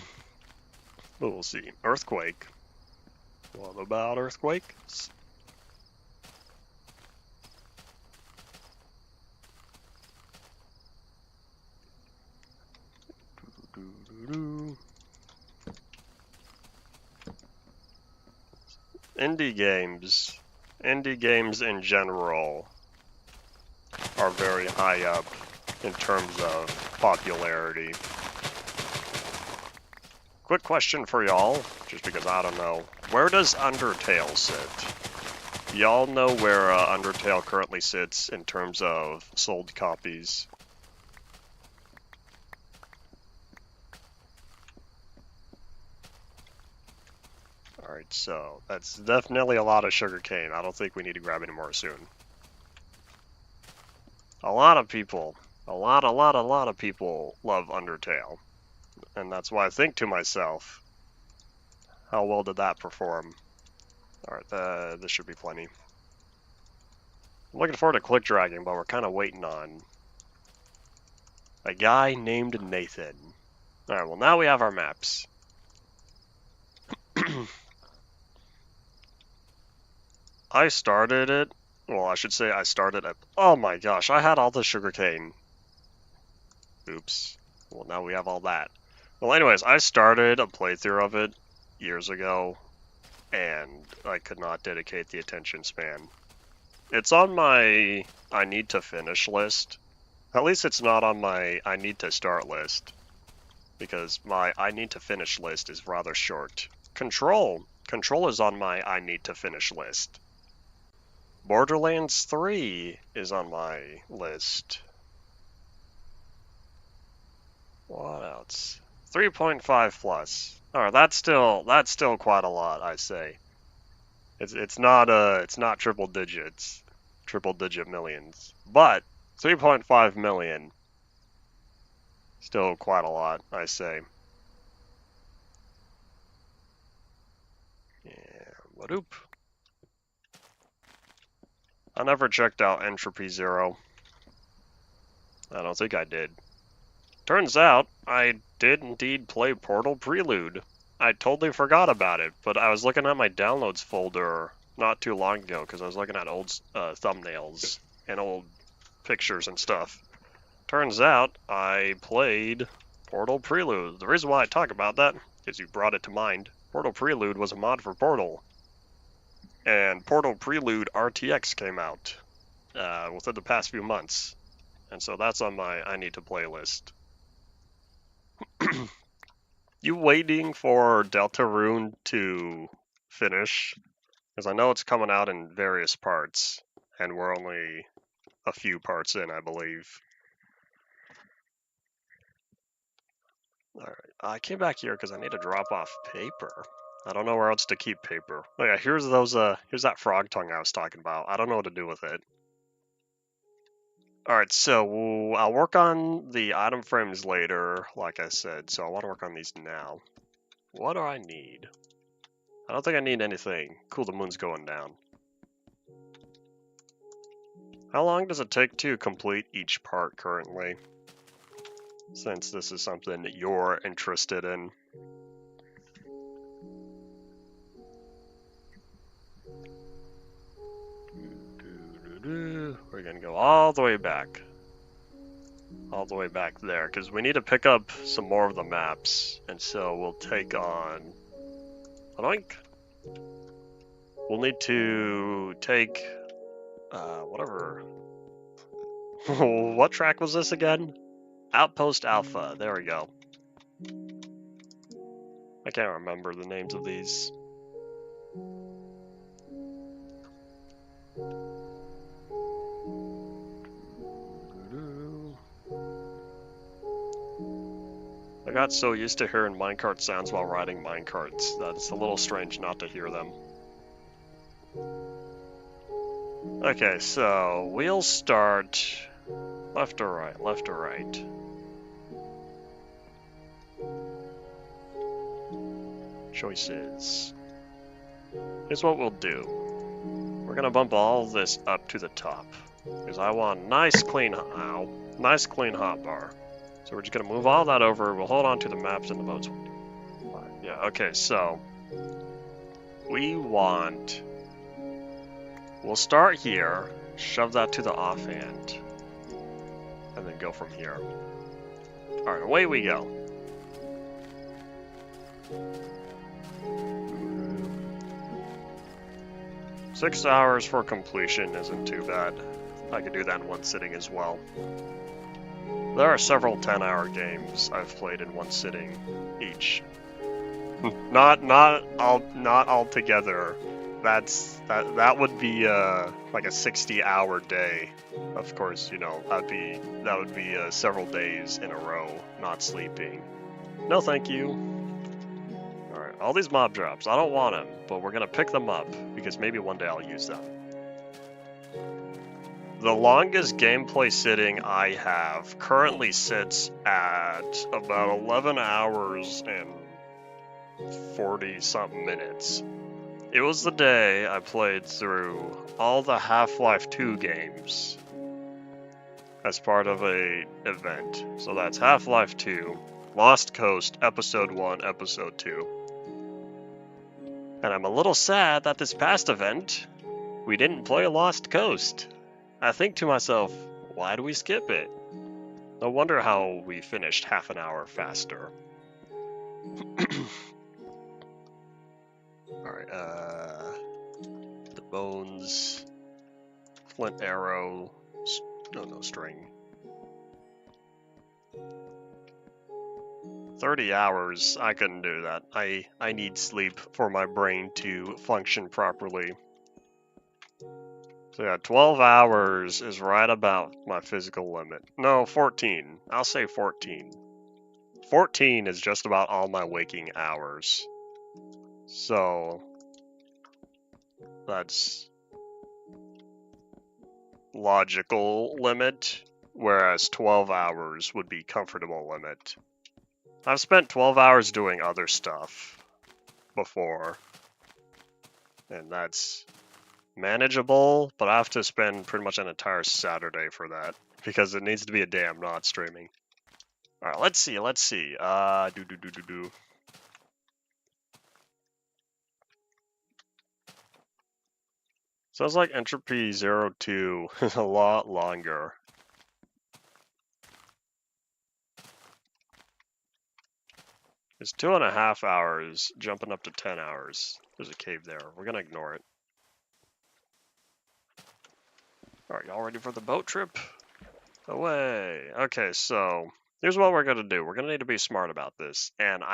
we'll see. Earthquake. What about earthquakes? Indie games in general are very high up in terms of popularity. Quick question for y'all, just because I don't know. Where does Undertale sit? Y'all know where Undertale currently sits in terms of sold copies? Alright, so that's definitely a lot of sugarcane. I don't think we need to grab any more soon. A lot of people, a lot of people love Undertale. And that's why I think to myself, how well did that perform? Alright, this should be plenty. I'm looking forward to click dragging, but we're kind of waiting on a guy named Nathan. Alright, well now we have our maps. I started it. Well, I should say I started it. Oh my gosh, I had all the sugarcane. Oops. Well, now we have all that. Well, anyways, I started a playthrough of it years ago, and I could not dedicate the attention span. It's on my I need to finish list. At least it's not on my I need to start list, because my I need to finish list is rather short. Control is on my I need to finish list. Borderlands 3 is on my list. What else? 3.5 plus. Alright, that's still quite a lot, I say. It's not triple digits, triple digit millions, but 3.5 million, still quite a lot, I say. Yeah, Wadoop. I never checked out Entropy Zero. I don't think I did. Turns out, I did indeed play Portal Prelude. I totally forgot about it, but I was looking at my downloads folder not too long ago because I was looking at old thumbnails and old pictures and stuff. Turns out, I played Portal Prelude. The reason why I talk about that is you brought it to mind. Portal Prelude was a mod for Portal. And Portal Prelude RTX came out within the past few months. And so that's on my I need to play list. You waiting for Deltarune to finish? Because I know it's coming out in various parts. And we're only a few parts in, I believe. Alright, I came back here because I need to drop off paper. I don't know where else to keep paper. Oh yeah, here's that frog tongue I was talking about. I don't know what to do with it. Alright, so I'll work on the item frames later, like I said, so I want to work on these now. What do I need? I don't think I need anything. Cool, the moon's going down. How long does it take to complete each part currently? Since this is something that you're interested in. We're gonna go all the way back. All the way back there, because we need to pick up some more of the maps, and so we'll take on... Oink! We'll need to take... whatever... What track was this again? Outpost Alpha, there we go. I can't remember the names of these. I got so used to hearing minecart sounds while riding minecarts that it's a little strange not to hear them. Okay, so we'll start left or right, left or right. Choices. Here's what we'll do. We're gonna bump all this up to the top because I want nice clean hotbar. So we're just gonna move all that over. We'll hold on to the maps and the modes. Yeah, okay, so we'll start here, shove that to the offhand, and then go from here. Alright, away we go. Six hours for completion isn't too bad. I could do that in one sitting as well. There are several 10-hour games I've played in one sitting each. not all together. That would be like a 60-hour day. Of course, you know, that would be several days in a row not sleeping. No, thank you. All right, all these mob drops. I don't want them, but we're gonna pick them up because maybe one day I'll use them. The longest gameplay sitting I have currently sits at about 11 hours and 40-something minutes. It was the day I played through all the Half-Life 2 games as part of a event. So that's Half-Life 2, Lost Coast, Episode 1, Episode 2. And I'm a little sad that this past event, we didn't play Lost Coast. I think to myself, why do we skip it? No wonder how we finished half an hour faster. Alright, the bones, flint arrow, no string. 30 hours, I couldn't do that. I need sleep for my brain to function properly. So yeah, 12 hours is right about my physical limit. No, 14. I'll say 14. 14 is just about all my waking hours. So that's logical limit, whereas 12 hours would be comfortable limit. I've spent 12 hours doing other stuff before, and that's manageable, but I have to spend pretty much an entire Saturday for that, because it needs to be a day I'm not streaming. Alright, let's see. Sounds like entropy 02 is a lot longer. It's 2.5 hours, jumping up to 10 hours. There's a cave there. We're gonna ignore it. Alright, y'all ready for the boat trip? Away! Okay, so here's what we're gonna do. We're gonna need to be smart about this. And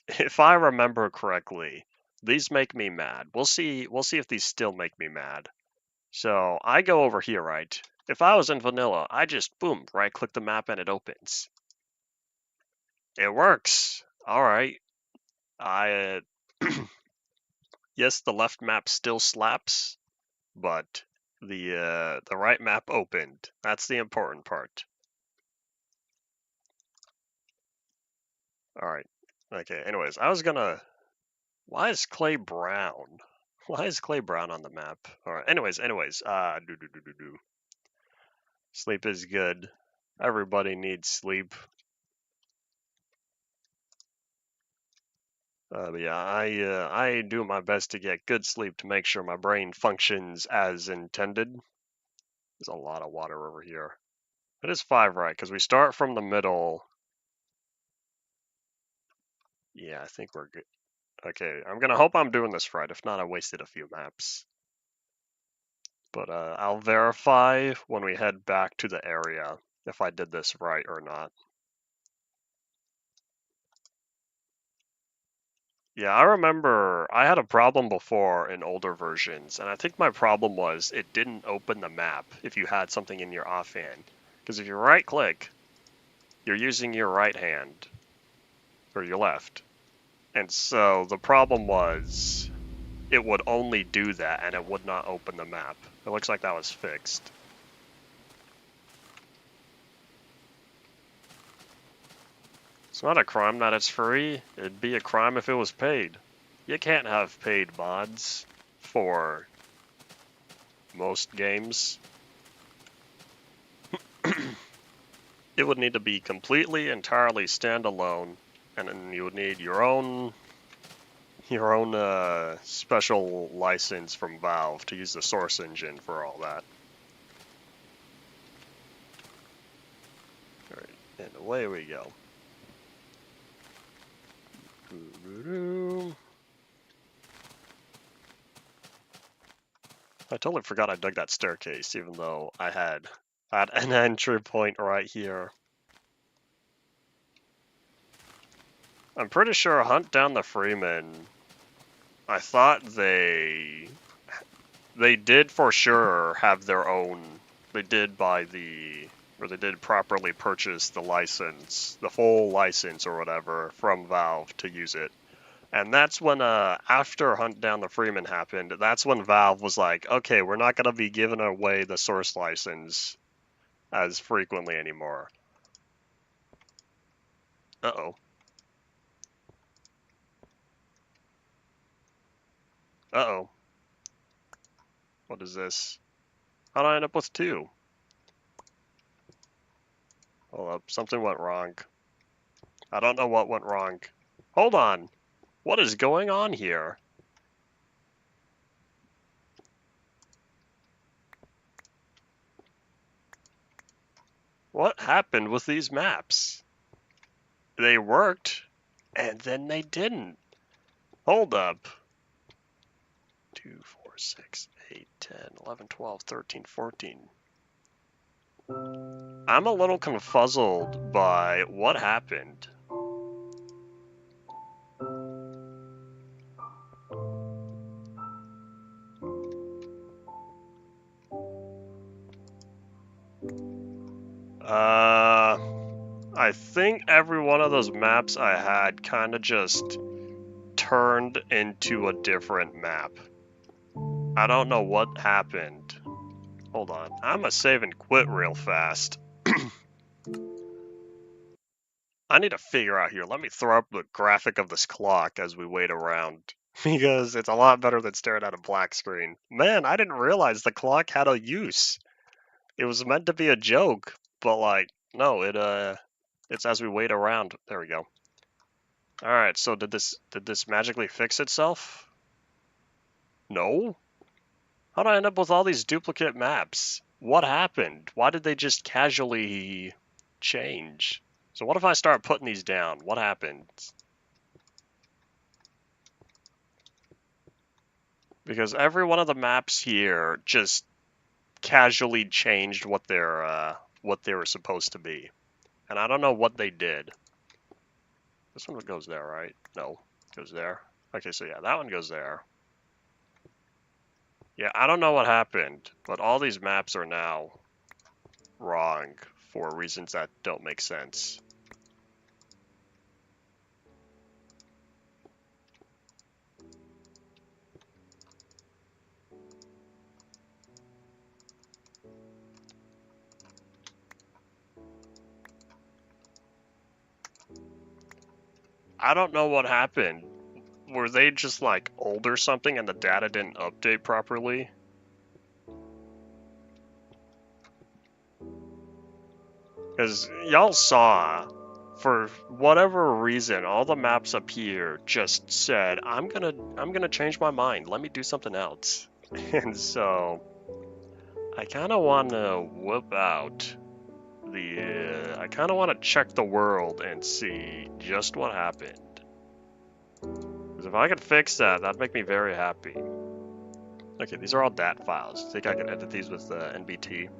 if I remember correctly, these make me mad. We'll see if these still make me mad. So I go over here, right? If I was in vanilla, I just, boom, right-click the map and it opens. It works! Alright. Yes, the left map still slaps, but the right map opened. That's the important part. Alright. Okay, anyways, why is Clay brown? Why is Clay brown on the map? Alright, anyways, Sleep is good. Everybody needs sleep. But yeah, I do my best to get good sleep to make sure my brain functions as intended. There's a lot of water over here. It is 5, right? Because we start from the middle. Yeah, I think we're good. Okay, I'm gonna hope I'm doing this right. If not, I wasted a few maps. But I'll verify when we head back to the area if I did this right or not. Yeah, I remember I had a problem before in older versions, and I think my problem was it didn't open the map if you had something in your offhand. Because if you right click, you're using your right hand, or your left. And so the problem was it would only do that and it would not open the map. It looks like that was fixed. It's not a crime that it's free. It'd be a crime if it was paid. You can't have paid mods for most games. It would need to be completely, entirely standalone, and then you would need your own special license from Valve to use the source engine for all that. Alright, and away we go. I totally forgot I dug that staircase, even though I had an entry point right here. I'm pretty sure Hunt Down the Freeman, I thought they did for sure have their own, they did properly purchase the license, the full license or whatever from Valve to use it. And that's when, after Hunt Down the Freeman happened, that's when Valve was like, okay, we're not going to be giving away the source license as frequently anymore. Uh-oh. Uh-oh. What is this? How'd I end up with 2? Hold up, something went wrong. I don't know what went wrong. Hold on! What is going on here? What happened with these maps? They worked, and then they didn't. Hold up. 2, 4, 6, 8, 10, 11, 12, 13, 14. I'm a little confuzzled by what happened. I think every one of those maps I had kind of just turned into a different map. I don't know what happened. Hold on. I'm gonna save and quit real fast. I need to figure out here. Let me throw up the graphic of this clock as we wait around. Because it's a lot better than staring at a black screen. Man, I didn't realize the clock had a use. It was meant to be a joke, but like, no, it's as we wait around. There we go. Alright, so did this magically fix itself? No? How did I end up with all these duplicate maps? What happened? Why did they just casually change? So what if I start putting these down? What happens? Because every one of the maps here just casually changed what they were supposed to be. And I don't know what they did. This one goes there, right? No, goes there. Okay, so yeah, that one goes there. Yeah, I don't know what happened, but all these maps are now wrong for reasons that don't make sense. I don't know what happened. Were they just like old or something and the data didn't update properly? Because y'all saw, for whatever reason, all the maps up here just said, I'm gonna change my mind. Let me do something else. And so I kind of want to whip out I kind of want to check the world and see just what happened. Because if I could fix that, that'd make me very happy. Okay, these are all DAT files. Think I can edit these with NBT?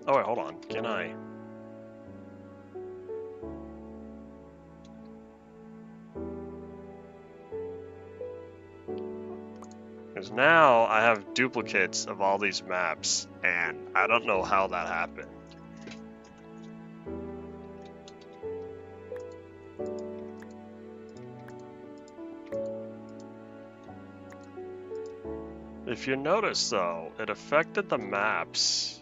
Oh wait, hold on. Can I? Because now I have duplicates of all these maps, and I don't know how that happened. If you notice though, it affected the maps.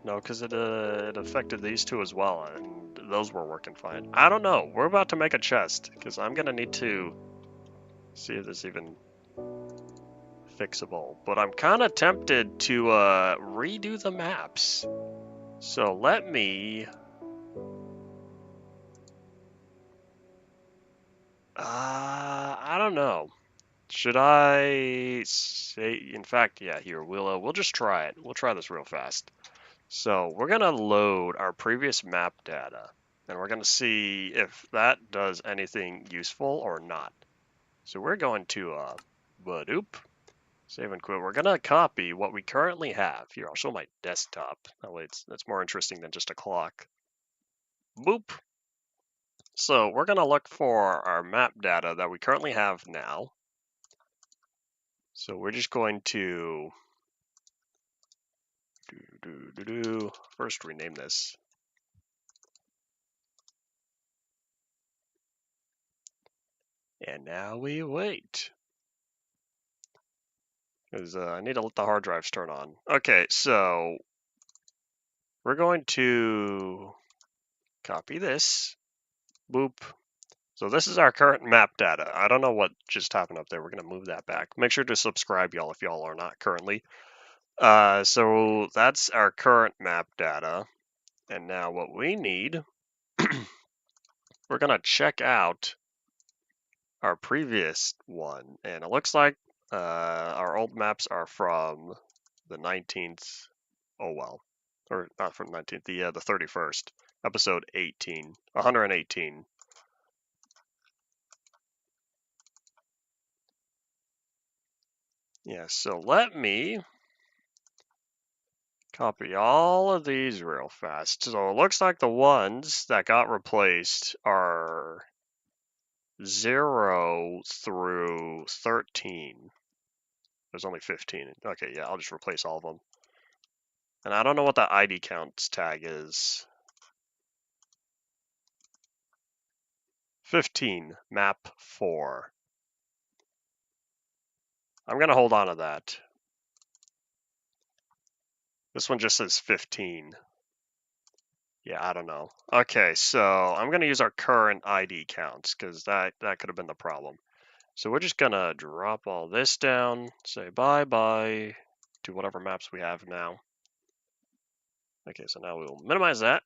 No, because it affected these two as well, and those were working fine. I don't know. We're about to make a chest, because I'm going to need to see if this even fixable. But I'm kind of tempted to redo the maps. So let me... I don't know. Should I say... In fact, yeah, here, we'll just try it. We'll try this real fast. So we're going to load our previous map data, and we're going to see if that does anything useful or not. So we're going to Badoop, save and quit. We're going to copy what we currently have. Here, I'll show my desktop. That way that's more interesting than just a clock. Boop. So we're going to look for our map data that we currently have now. So we're just going to first rename this. And now we wait. Because I need to let the hard drives turn on. Okay, so we're going to copy this. Boop. So this is our current map data. I don't know what just happened up there. We're going to move that back. Make sure to subscribe, y'all, if y'all are not currently. So that's our current map data. And now what we need, we're going to check out our previous one, and it looks like our old maps are from the 19th. Oh well, or not from 19th. The 31st, episode 18, 118. Yeah. So let me copy all of these real fast. So it looks like the ones that got replaced are 0 through 13. There's only 15. Okay, yeah, I'll just replace all of them. And I don't know what the ID counts tag is. 15, map 4. I'm going to hold on to that. This one just says 15. Yeah, I don't know. Okay, so I'm going to use our current ID counts because that could have been the problem. So we're just going to drop all this down, say bye-bye to whatever maps we have now. Okay, so now we'll minimize that.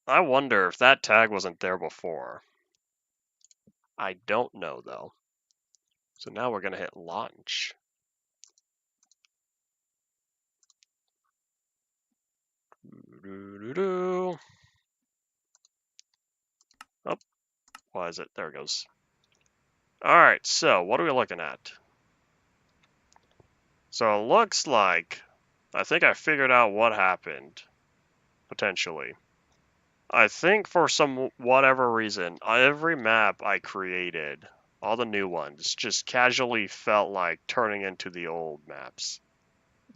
I wonder if that tag wasn't there before. I don't know, though. So now we're going to hit launch. Oh, why is it? There it goes. All right, so what are we looking at? So it looks like, I think I figured out what happened, potentially. I think for some whatever reason, every map I created, all the new ones, just casually felt like turning into the old maps.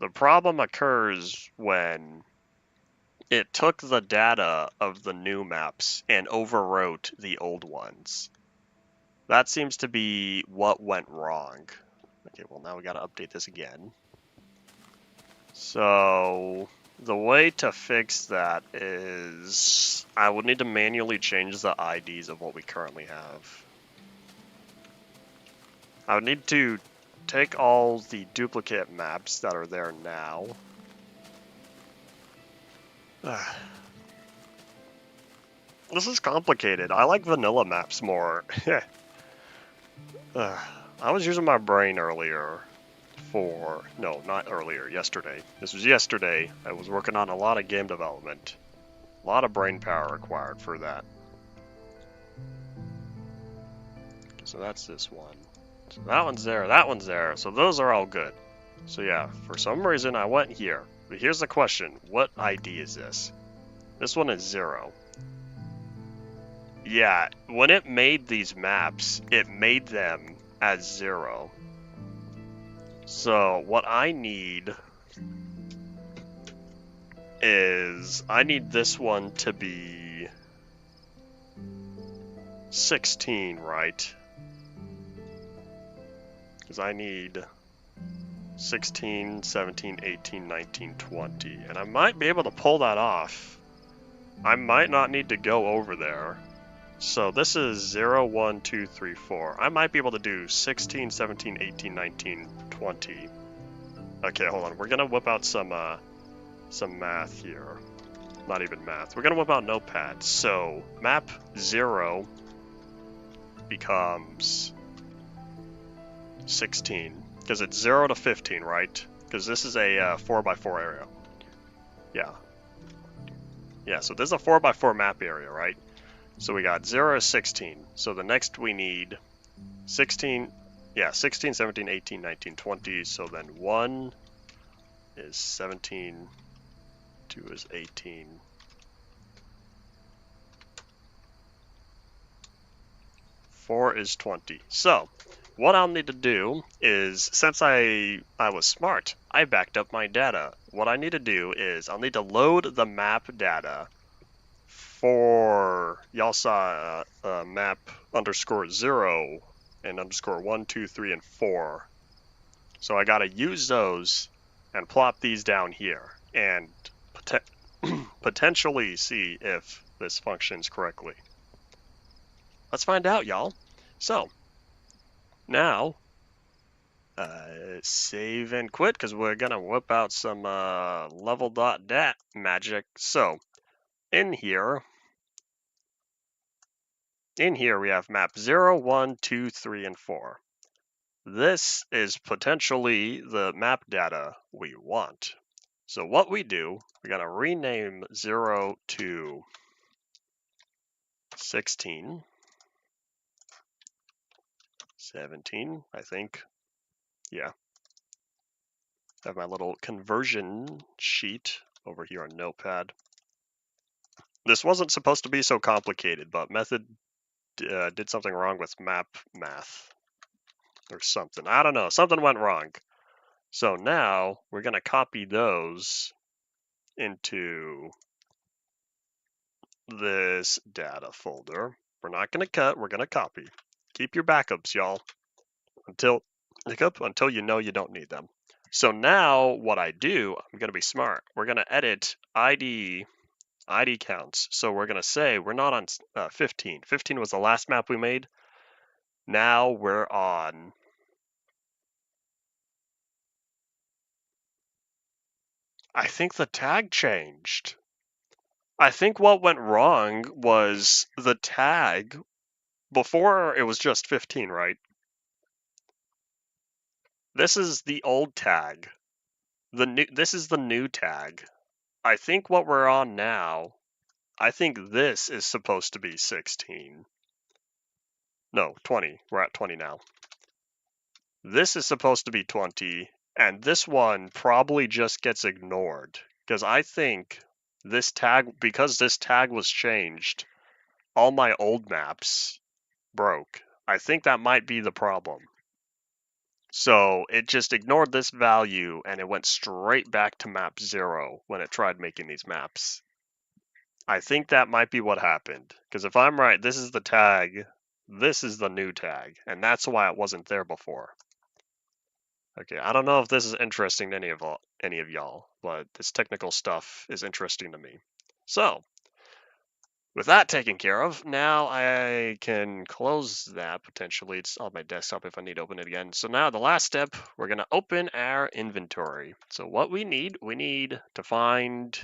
The problem occurs when it took the data of the new maps and overwrote the old ones. That seems to be what went wrong. Okay, well now we gotta update this again. So the way to fix that is I would need to manually change the IDs of what we currently have. I would need to take all the duplicate maps that are there now. This is complicated. I like vanilla maps more. I was using my brain earlier no, not earlier, yesterday. This was yesterday. I was working on a lot of game development. A lot of brain power required for that. So that's this one. So that one's there, that one's there. So those are all good. So yeah, for some reason I went here. But here's the question. What ID is this? This one is 0. Yeah, when it made these maps, it made them as 0. So what I need is I need this one to be 16, right? Because I need 16, 17, 18, 19, 20. And I might be able to pull that off. I might not need to go over there. So this is 0, 1, 2, 3, 4. I might be able to do 16, 17, 18, 19, 20. Okay, hold on. We're going to whip out some math here. Not even math. We're going to whip out Notepad. So map 0 becomes 16. Because it's 0 to 15, right? Because this is a 4x4 area. Yeah. Yeah, so this is a 4x4 map area, right? So we got 0 to 16. So the next we need 16, yeah, 16, 17, 18, 19, 20. So then 1 is 17, 2 is 18. 4 is 20. So what I'll need to do is, since I was smart, I backed up my data. What I need to do is I'll need to load the map data for, y'all saw map _0 and _1, 2, 3, and 4. So I gotta use those and plop these down here and potentially see if this functions correctly. Let's find out, y'all. So now save and quit because we're gonna whip out some level.dat magic. So in here, in here we have map 0, 1, 2, 3, and 4. This is potentially the map data we want. So what we do, we're going to rename 0 to 16, 17, I think. Yeah. I have my little conversion sheet over here on Notepad. This wasn't supposed to be so complicated, but Method did something wrong with map math or something. I don't know. Something went wrong. So now we're going to copy those into this data folder. We're not going to cut. We're going to copy. Keep your backups, y'all, until you know you don't need them. So now what I do, I'm going to be smart. We're going to edit ID counts. So we're going to say we're not on 15. 15 was the last map we made. Now we're on I think the tag changed. I think what went wrong was the tag. Before it was just 15, right? This is the old tag. This is the new tag. I think what we're on now, I think this is supposed to be 16. No, 20. We're at 20 now. This is supposed to be 20, and this one probably just gets ignored. Because I think because this tag was changed, all my old maps broke. I think that might be the problem. So it just ignored this value and it went straight back to map 0 when it tried making these maps. I think that might be what happened. Because if I'm right, this is the tag, this is the new tag, and that's why it wasn't there before. Okay, I don't know if this is interesting to any of y'all, but this technical stuff is interesting to me. So, with that taken care of, now I can close that potentially. It's on my desktop if I need to open it again. So now the last step, we're going to open our inventory. So what we need to find,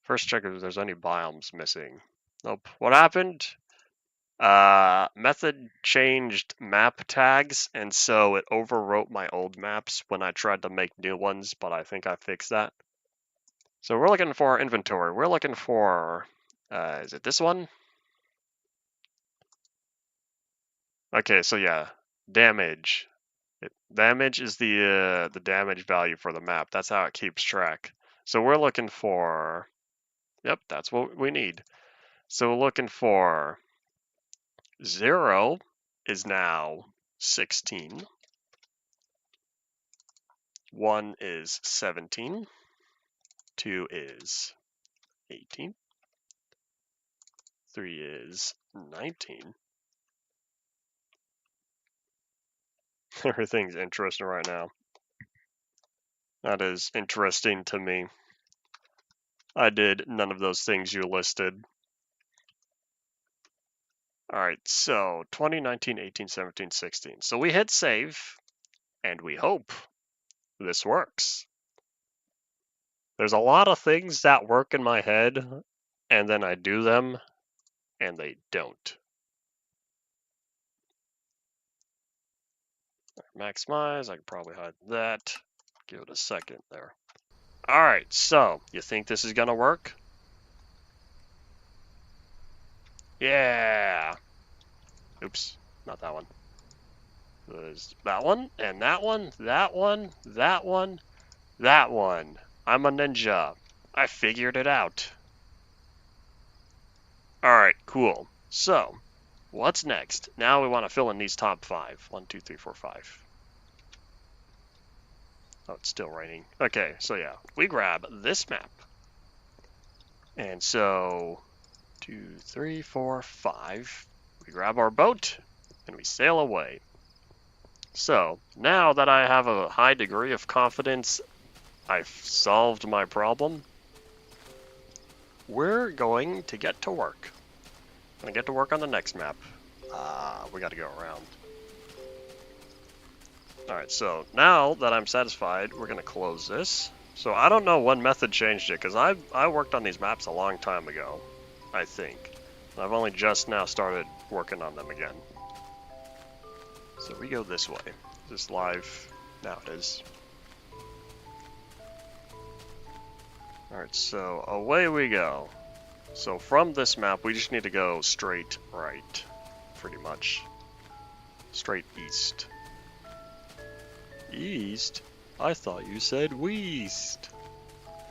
first check if there's any biomes missing. Nope. What happened? Method changed map tags, and so it overwrote my old maps when I tried to make new ones, but I think I fixed that. So we're looking for inventory. We're looking for, is it this one? Okay, so yeah, damage. Damage is the damage value for the map. That's how it keeps track. So we're looking for, yep, that's what we need. So we're looking for 0 is now 16. 1 is 17. 2 is 18. 3 is 19. Everything's interesting right now. That is interesting to me. I did none of those things you listed. Alright, so 20, 19, 18, 17, 16. So we hit save, and we hope this works. There's a lot of things that work in my head, and then I do them, and they don't. Maximize, I can probably hide that. Give it a second there. Alright, so, you think this is gonna work? Yeah! Oops, not that one. There's that one, and that one, that one, that one, that one. I'm a ninja. I figured it out. Alright, cool. So, what's next? Now we want to fill in these top 5. 1, 2, 3, 4, 5. Oh, it's still raining. Okay, so yeah, we grab this map. And so, 2, 3, 4, 5. We grab our boat, and we sail away. So, now that I have a high degree of confidence I've solved my problem, we're going to get to work. I'm going to get to work on the next map. We got to go around. Alright, so now that I'm satisfied, we're going to close this. So I don't know when Method changed it, because I worked on these maps a long time ago, I think. I've only just now started working on them again. So we go this way. Is this live? Now it is. Alright, so away we go. So from this map, we just need to go straight right, pretty much. Straight east. East? I thought you said west.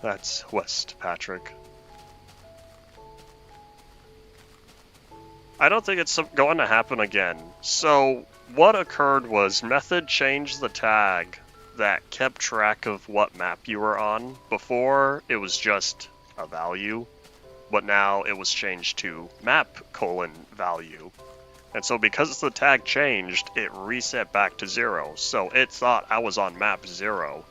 That's west, Patrick. I don't think it's going to happen again. So what occurred was Method changed the tag that kept track of what map you were on. Before, it was just a value, but now it was changed to map:value. And so because the tag changed, it reset back to 0. So it thought I was on map 0.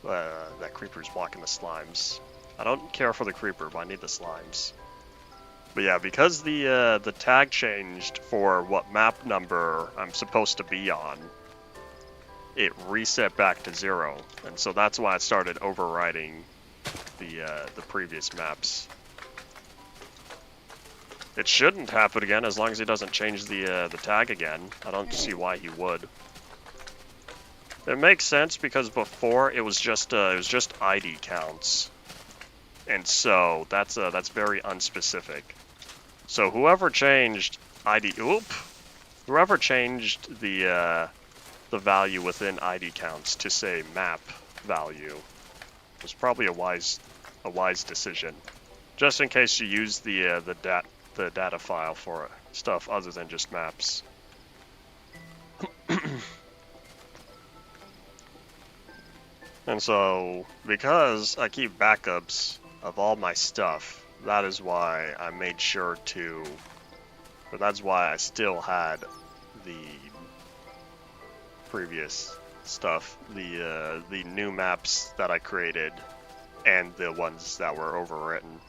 That creeper's blocking the slimes. I don't care for the creeper, but I need the slimes. But yeah, because the tag changed for what map number I'm supposed to be on, it reset back to 0, and so that's why it started overriding the previous maps. It shouldn't happen again as long as he doesn't change the tag again. I don't see why he would. It makes sense because before it was just ID counts, and so that's very unspecific. So whoever changed whoever changed the value within ID counts to say map value was probably a wise decision. Just in case you use the data file for stuff other than just maps. And so, because I keep backups of all my stuff, that is why I made sure to, or that's why I still had the previous stuff, the new maps that I created, and the ones that were overwritten.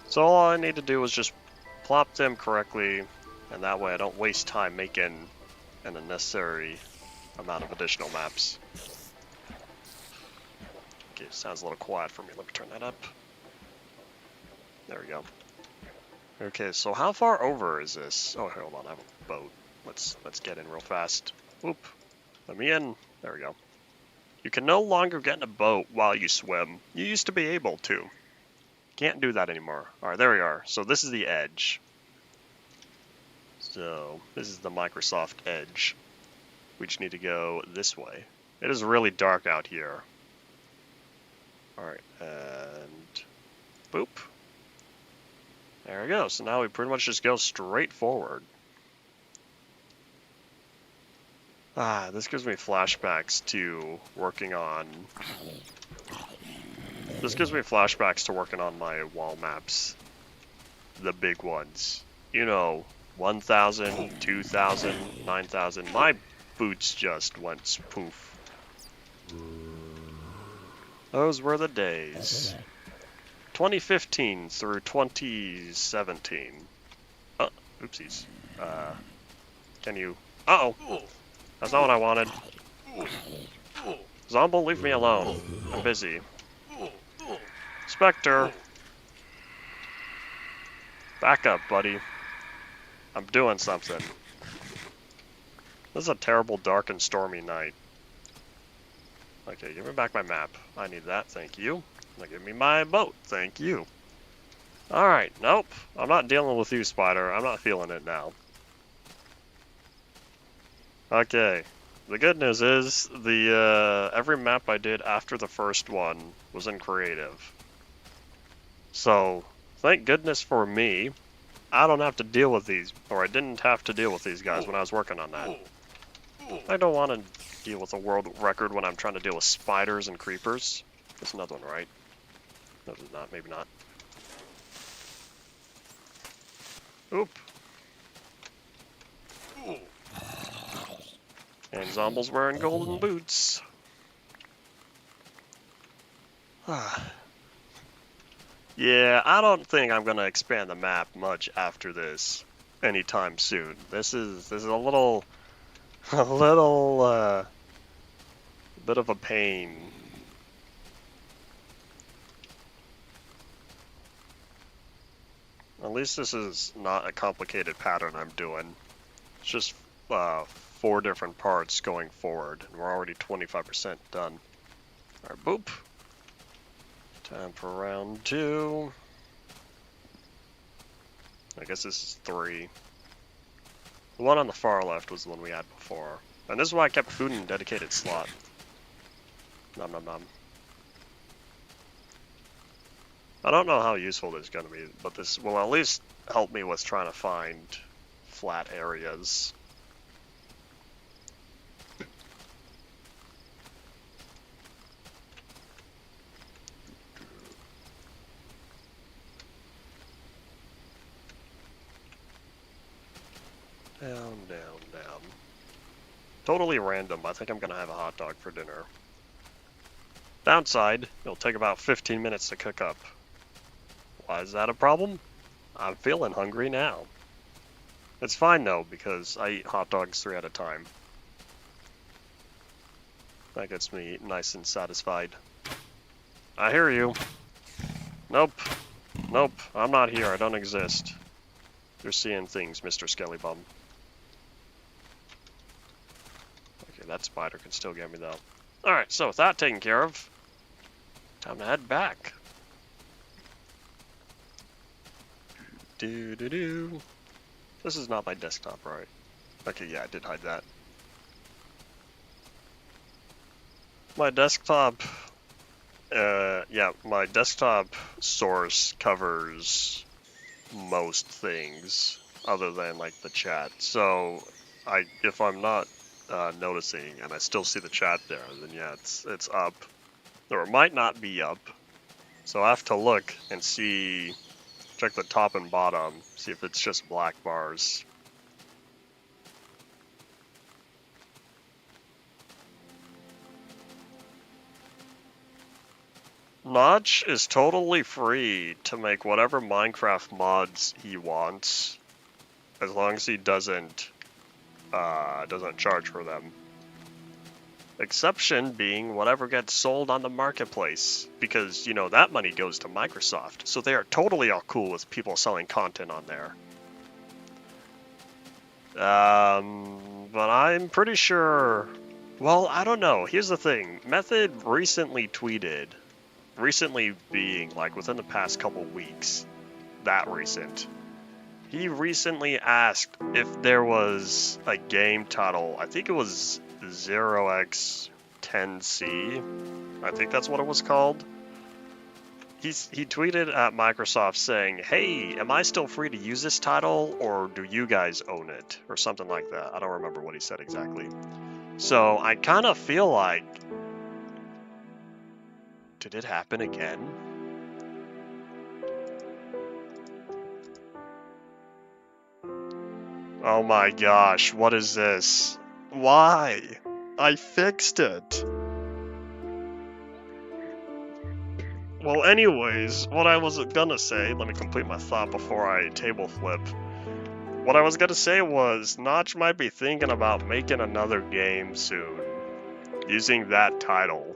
So all I need to do is just plop them correctly, and that way I don't waste time making an unnecessary amount of additional maps. Okay, sounds a little quiet for me. Let me turn that up. There we go. Okay, so how far over is this? Oh, hold on, I have a boat. Let's get in real fast. Oop. Let me in. There we go. You can no longer get in a boat while you swim. You used to be able to. Can't do that anymore. Alright, there we are. So this is the edge. So this is the Microsoft Edge. We just need to go this way. It is really dark out here. Alright, and boop. There we go. So now we pretty much just go straight forward. This gives me flashbacks to working on... This gives me flashbacks to working on my wall maps. The big ones. You know, 1,000, 2,000, 9,000. My boots just went poof. Those were the days. 2015 through 2017. Oh, oopsies. Can you... Uh-oh! That's not what I wanted. Zombo, leave me alone. I'm busy. Spectre! Back up, buddy. I'm doing something. This is a terrible, dark, and stormy night. Okay, give me back my map. I need that, thank you. Now give me my boat, thank you. Alright, nope. I'm not dealing with you, Spider. I'm not feeling it now. Okay. The good news is, every map I did after the first one was in creative. So, thank goodness for me, I don't have to deal with these, or I didn't have to deal with these guys when I was working on that. I don't want to deal with a world record when I'm trying to deal with spiders and creepers. There's another one, right? No, there's not. Maybe not. Oop. And Zomble's wearing golden boots. Yeah, I don't think I'm gonna expand the map much after this anytime soon. This is a little bit of a pain. At least this is not a complicated pattern I'm doing. It's just 4 different parts going forward, and we're already 25% done. Alright, boop. Time for round 2. I guess this is 3. The one on the far left was the one we had before. And this is why I kept food in a dedicated slot. Nom nom nom. I don't know how useful this is going to be, but this will at least help me with trying to find flat areas. Down, down, down. Totally random. I think I'm going to have a hot dog for dinner. Downside, it'll take about 15 minutes to cook up. Why is that a problem? I'm feeling hungry now. It's fine though, because I eat hot dogs 3 at a time. That gets me nice and satisfied. I hear you. Nope. Nope, I'm not here. I don't exist. You're seeing things, Mr. Skellybum. Okay, that spider can still get me though. Alright, so with that taken care of, time to head back. Do. This is not my desktop, right? Okay, yeah, I did hide that. My desktop, yeah, my desktop source covers most things other than like the chat. So, if I'm not noticing and I still see the chat there, then yeah, it's up. Or it might not be up. So I have to look and see, check the top and bottom, see if it's just black bars. Notch is totally free to make whatever Minecraft mods he wants, as long as he doesn't charge for them. Exception being whatever gets sold on the marketplace, because, you know, that money goes to Microsoft, so they are totally all cool with people selling content on there. But I'm pretty sure, well, I don't know. Here's the thing. Method recently tweeted, recently being like within the past couple weeks, that recent. He recently asked if there was a game title, I think it was 0x10C, I think that's what it was called. He tweeted at Microsoft saying, hey, am I still free to use this title, or do you guys own it? Or something like that. I don't remember what he said exactly. So I kind of feel like, did it happen again? Oh my gosh, what is this? Why? I fixed it. Well, anyways, what I was gonna say, let me complete my thought before I table flip. What I was gonna say was, Notch might be thinking about making another game soon, using that title.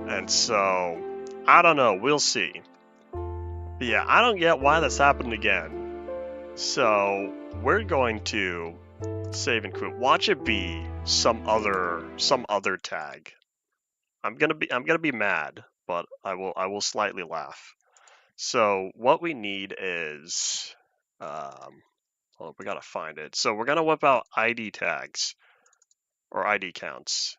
And so, I don't know, we'll see. But yeah, I don't get why this happened again. So, we're going to save and quit. Watch it be some other tag. I'm gonna be mad, but I will slightly laugh. So what we need is, well, we gotta find it. So we're gonna whip out ID tags or ID counts.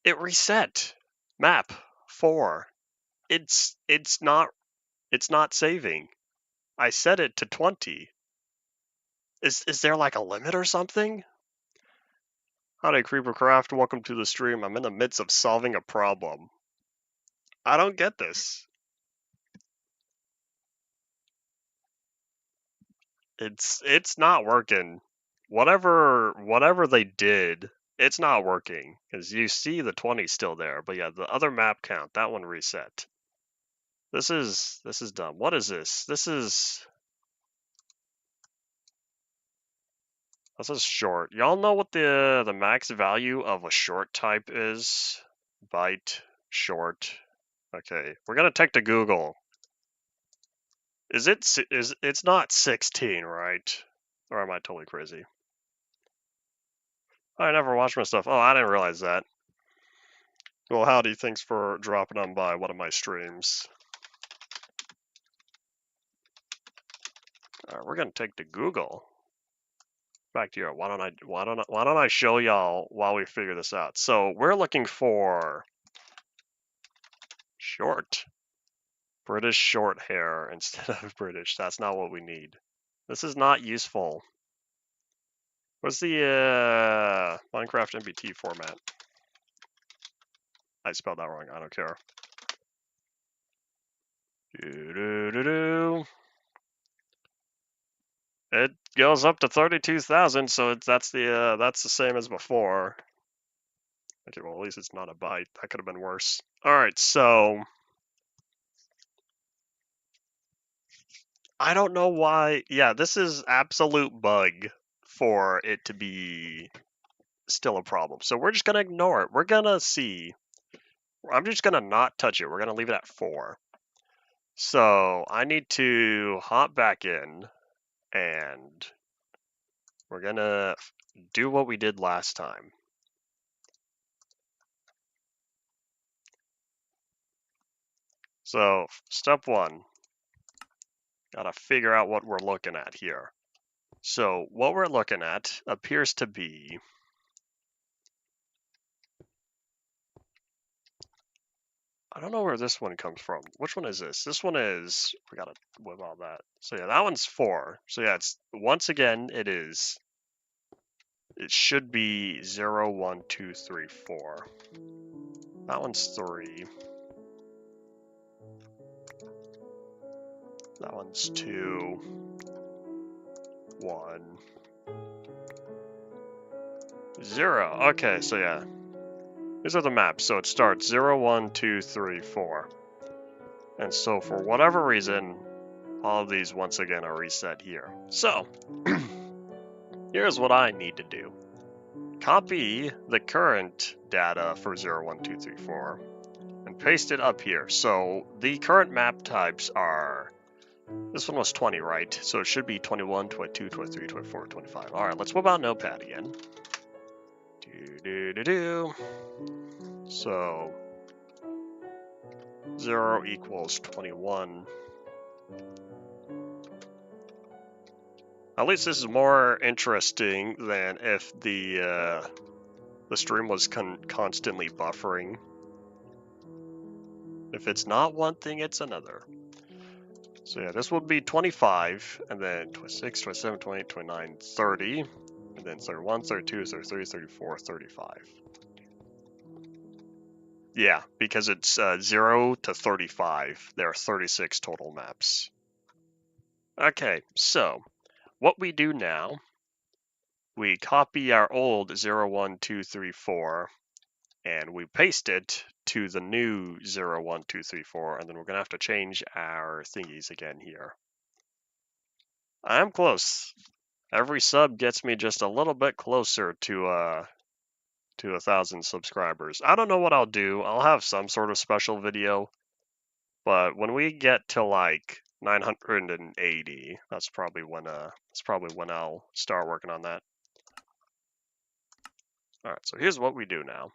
It reset. Map 4. It's not saving. I set it to 20. Is there like a limit or something? Howdy, Creepercraft. Welcome to the stream. I'm in the midst of solving a problem. I don't get this. It's not working. Whatever they did, it's not working, because you see the 20 still there. But yeah, the other map count, that one reset. This is dumb. What is this? This is short. Y'all know what the max value of a short type is? Byte short. Okay, we're gonna take to Google. It's not 16, right? Or am I totally crazy? I never watch my stuff. Oh, I didn't realize that. Well, howdy, thanks for dropping on by one of my streams. All right, we're gonna take to Google. Back to you. Why don't I show y'all while we figure this out? So we're looking for short. British short hair instead of British. That's not what we need. This is not useful. What's the Minecraft MBT format? I spelled that wrong. I don't care. It goes up to 32,000, so that's the same as before. Okay, well at least it's not a byte. That could have been worse. All right, so I don't know why. Yeah, this is absolute bug for it to be still a problem. So we're just gonna ignore it. We're gonna see. I'm just gonna not touch it. We're gonna leave it at 4. So I need to hop back in and we're gonna do what we did last time. So step 1, gotta figure out what we're looking at here. So what we're looking at appears to be I don't know where this one comes from. Which one is this? This one is, we gotta whip all that. So yeah, that one's 4. So yeah, it's, once again, it should be 0, 1, 2, 3, 4. That one's 3. That one's 2, 1, 0. Okay, so yeah. These are the maps. So it starts 0, 1, 2, 3, 4. And so for whatever reason, all of these once again are reset here. So here's what I need to do. Copy the current data for 0, 1, 2, 3, 4 and paste it up here. So the current map types are, this one was 20, right? So it should be 21, 22, 23, 24, 25. All right, let's whip out Notepad again. So 0 equals 21. At least this is more interesting than if the stream was constantly buffering. If it's not one thing, it's another. So yeah, this would be 25, and then 26, 27, 28, 29, 30, and then 31, 32, 33, 34, 35. Yeah, because it's 0 to 35. There are 36 total maps. Okay, so what we do now, we copy our old 0, 1, 2, 3, 4, and we paste it to the new 0, 1, 2, 3, 4, and then we're going to have to change our thingies again here. I'm close. Every sub gets me just a little bit closer to 1,000 subscribers. I don't know what I'll do. I'll have some sort of special video, but when we get to like 980, that's probably when I'll start working on that. All right, so here's what we do now.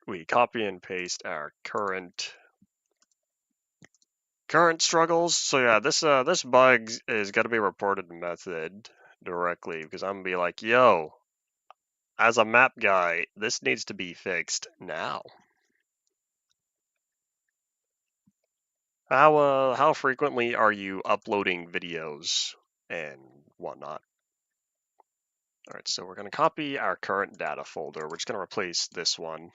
We copy and paste our current struggles. So yeah, this bug is gonna be reported to method directly because I'm gonna be like, yo, as a map guy, this needs to be fixed now. How frequently are you uploading videos and whatnot? All right, so we're gonna copy our current data folder. We're just gonna replace this one.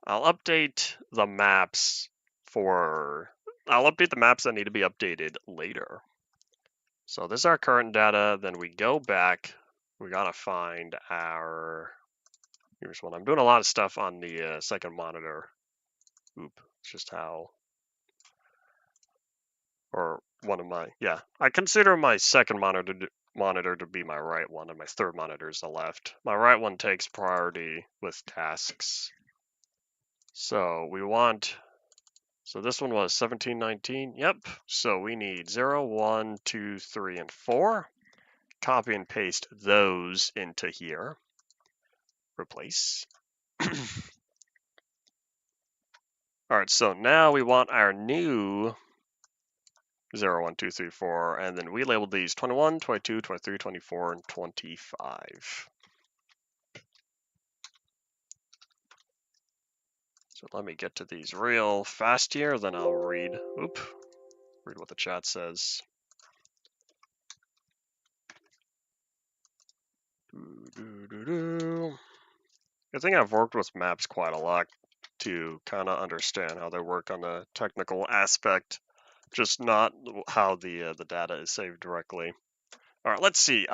I'll update the maps that need to be updated later. So this is our current data. Then we go back. We gotta find our. Here's one. I'm doing a lot of stuff on the second monitor. Oop, it's just how. Or one of my, yeah. I consider my second monitor to be my right one, and my third monitor is the left. My right one takes priority with tasks. So we want, so this one was 17, 19. Yep. So we need 0, 1, 2, 3, and 4. Copy and paste those into here. Replace. All right, so now we want our new 0, 1, 2, 3, 4, and then we labeled these 21, 22, 23, 24, and 25. So let me get to these real fast here, then I'll read what the chat says. I think I've worked with maps quite a lot to kind of understand how they work on the technical aspect, just not how the data is saved directly. All right, let's see.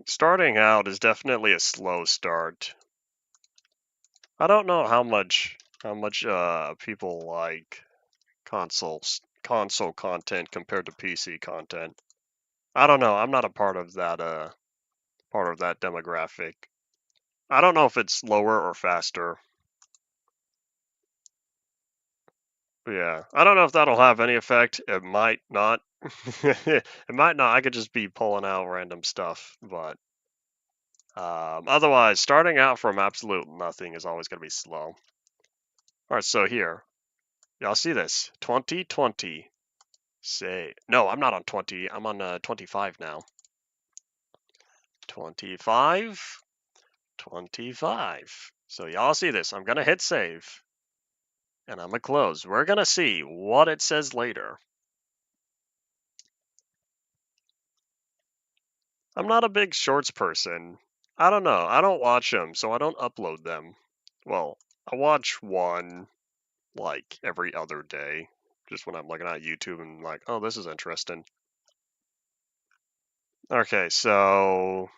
Starting out is definitely a slow start. I don't know how much people like console content compared to PC content. I don't know. I'm not a part of that demographic. I don't know if it's slower or faster. Yeah, I don't know if that'll have any effect. It might not. It might not. I could just be pulling out random stuff, but otherwise, starting out from absolute nothing is always going to be slow. All right, so here, y'all see this? 2020. Say no, I'm not on 20. I'm on 25 now. 25. 25. So y'all see this. I'm gonna hit save, and I'm gonna close. We're gonna see what it says later. I'm not a big shorts person. I don't know. I don't watch them, so I don't upload them. Well, I watch one like every other day, just when I'm looking at YouTube and like, oh, this is interesting. Okay, so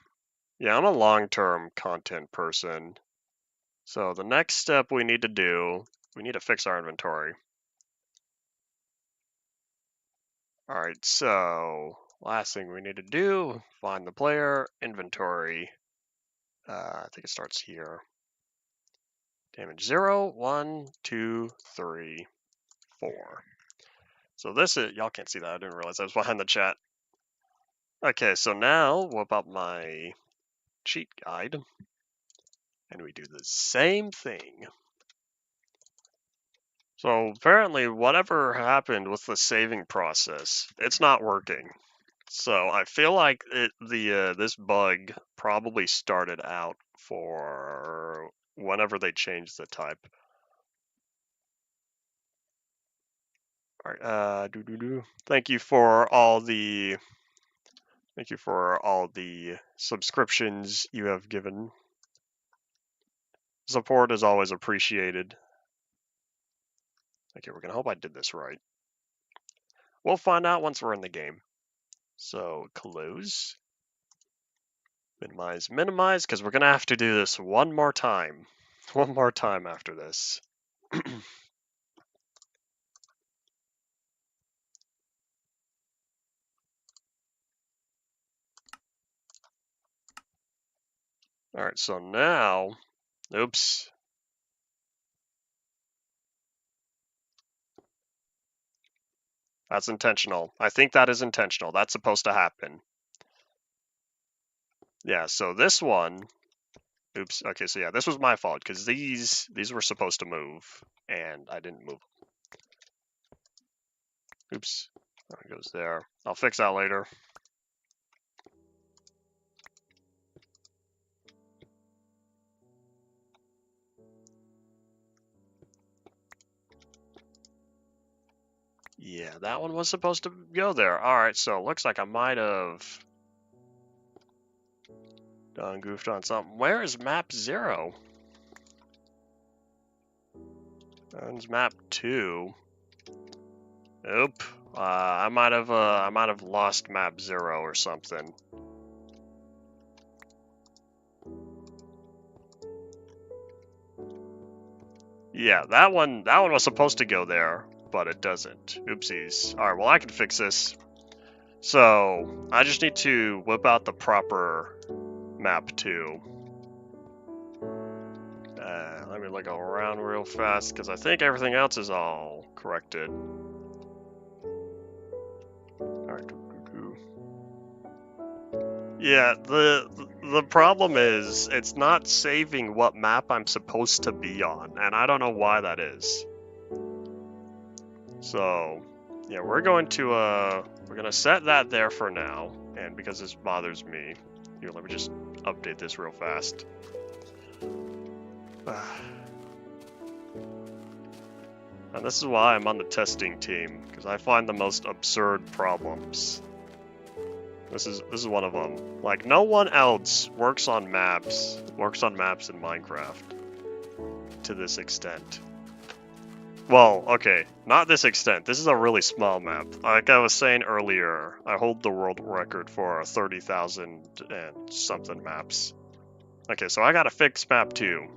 yeah, I'm a long-term content person. So the next step we need to do, we need to fix our inventory. All right, so last thing we need to do, find the player inventory. I think it starts here. Damage 0, 1, 2, 3, 4. So this is, y'all can't see that. I didn't realize I was behind the chat. Okay, so now whip up my cheat guide, and we do the same thing. So apparently whatever happened with the saving process, it's not working. So I feel like this bug probably started out for whenever they changed the type. All right, Thank you for all the subscriptions you have given. Support is always appreciated. Okay, we're gonna hope I did this right. We'll find out once we're in the game. So close, minimize, because we're gonna have to do this one more time. One more time after this. All right, so now, oops. That's intentional. I think that is intentional. That's supposed to happen. Yeah, so this one, oops. Okay, so yeah, this was my fault because these were supposed to move and I didn't move. Oops, that goes there. I'll fix that later. Yeah, that one was supposed to go there. All right, so it looks like I might have done goofed on something. Where is map 0? That's map 2. Nope. I might have lost map 0 or something. Yeah, that one was supposed to go there. but it doesn't. Oopsies. Alright, well I can fix this. So, I just need to whip out the proper map 2. Let me look around real fast, because I think everything else is all corrected. Alright. Yeah, the problem is, it's not saving what map I'm supposed to be on, and I don't know why that is. So, yeah, we're gonna set that there for now, and because this bothers me, here, let me just update this real fast. And this is why I'm on the testing team, because I find the most absurd problems. This is one of them. Like, no one else works on maps in Minecraft to this extent. Well, okay, not this extent. This is a really small map. Like I was saying earlier, I hold the world record for 30,000 and something maps. Okay, so I gotta fix map 2.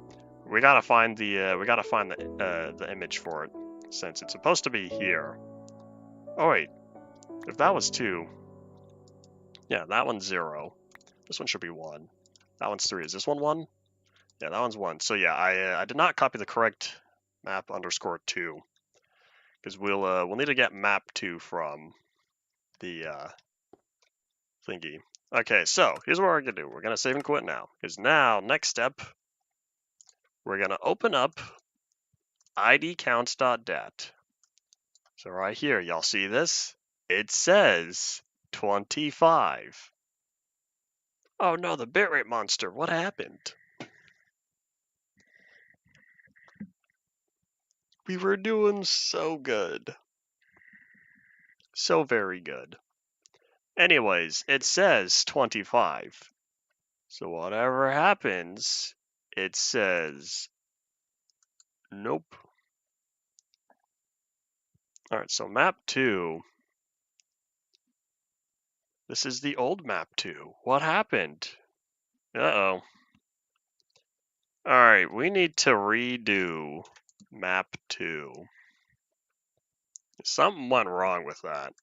We gotta find the image for it, since it's supposed to be here. Oh wait, if that was 2, yeah, that one's 0. This one should be 1. That one's 3. Is this one 1? Yeah, that one's 1. So yeah, I did not copy the correct map _ 2, because we'll need to get map 2 from the thingy. Okay, so here's what we're gonna do. We're gonna save and quit now. Because now, next step, we're gonna open up idcounts.dat. So right here, y'all see this? It says 25. Oh no, the bitrate monster, what happened? We were doing so good. So very good. Anyways, it says 25. So whatever happens, it says nope. Alright, so map 2. This is the old map 2. What happened? Uh-oh. Alright, we need to redo map 2. Something went wrong with that.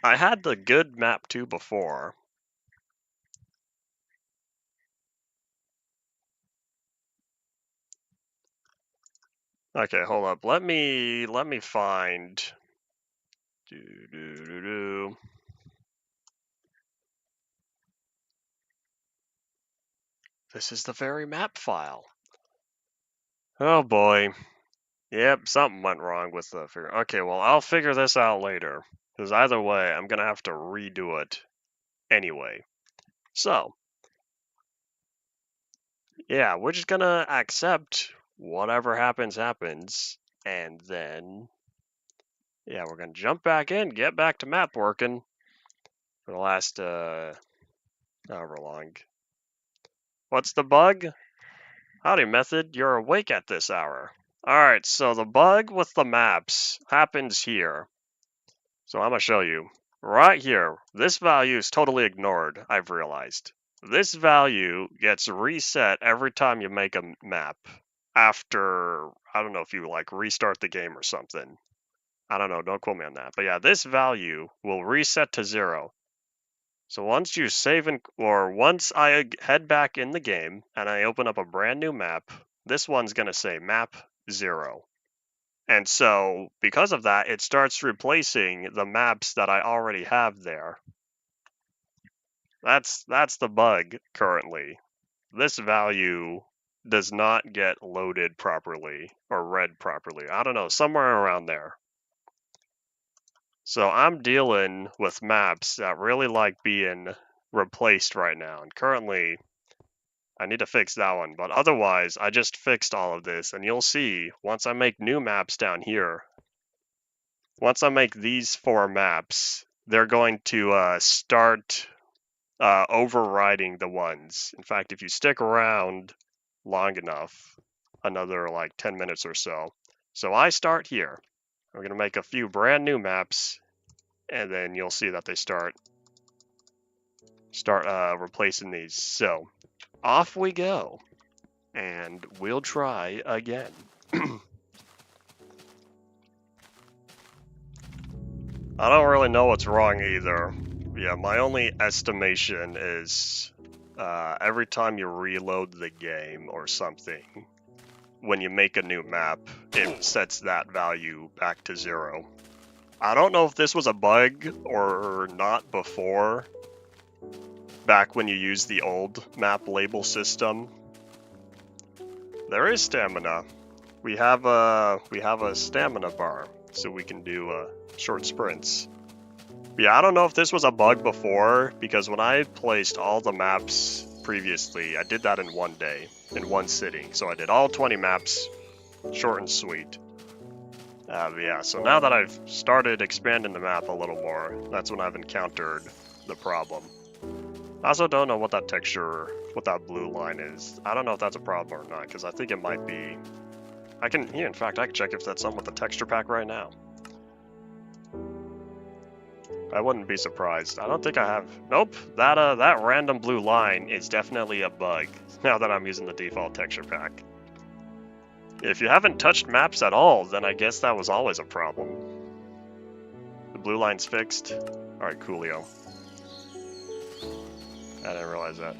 I had the good map 2 before. Okay, hold up. Let me find. This is the very map file. Oh boy. Yep, something went wrong with the figure. Okay, well, I'll figure this out later. Because either way, I'm gonna have to redo it anyway. So, yeah, we're just gonna accept whatever happens, and then, yeah, we're gonna jump back in, get back to map working for the last, however long. What's the bug? Howdy, Method, you're awake at this hour. Alright, so the bug with the maps happens here. So I'm gonna show you. Right here, this value is totally ignored, I've realized. This value gets reset every time you make a map. After, I don't know if you like restart the game or something. I don't know, don't quote me on that. But yeah, this value will reset to 0. So once you save once I head back in the game and I open up a brand new map, this one's gonna say map 0. And so because of that, it starts replacing the maps that I already have there. That's the bug currently. This value does not get loaded properly or read properly. I don't know, somewhere around there. So I'm dealing with maps that really like being replaced right now. And currently, I need to fix that one. But otherwise, I just fixed all of this. And you'll see, once I make new maps down here, once I make these 4 maps, they're going to start overriding the ones. In fact, if you stick around long enough, another like 10 minutes or so. So I start here. I'm going to make a few brand new maps, and then you'll see that they start replacing these. So off we go, and we'll try again. I don't really know what's wrong either. Yeah, my only estimation is every time you reload the game or something, when you make a new map, it sets that value back to 0. I don't know if this was a bug or not before, back when you used the old map label system. There is stamina. We have a stamina bar, so we can do short sprints. Yeah, I don't know if this was a bug before, because when I placed all the maps previously, I did that in one day, in one sitting. So I did all 20 maps, short and sweet. Yeah, so now that I've started expanding the map a little more, that's when I've encountered the problem. I also don't know what that texture, what that blue line is. I don't know if that's a problem or not, because I think it might be... in fact, I can check if that's something with the texture pack right now. I wouldn't be surprised. I don't think I have... Nope, that random blue line is definitely a bug, now that I'm using the default texture pack. If you haven't touched maps at all, then I guess that was always a problem. The blue line's fixed. Alright, coolio. I didn't realize that.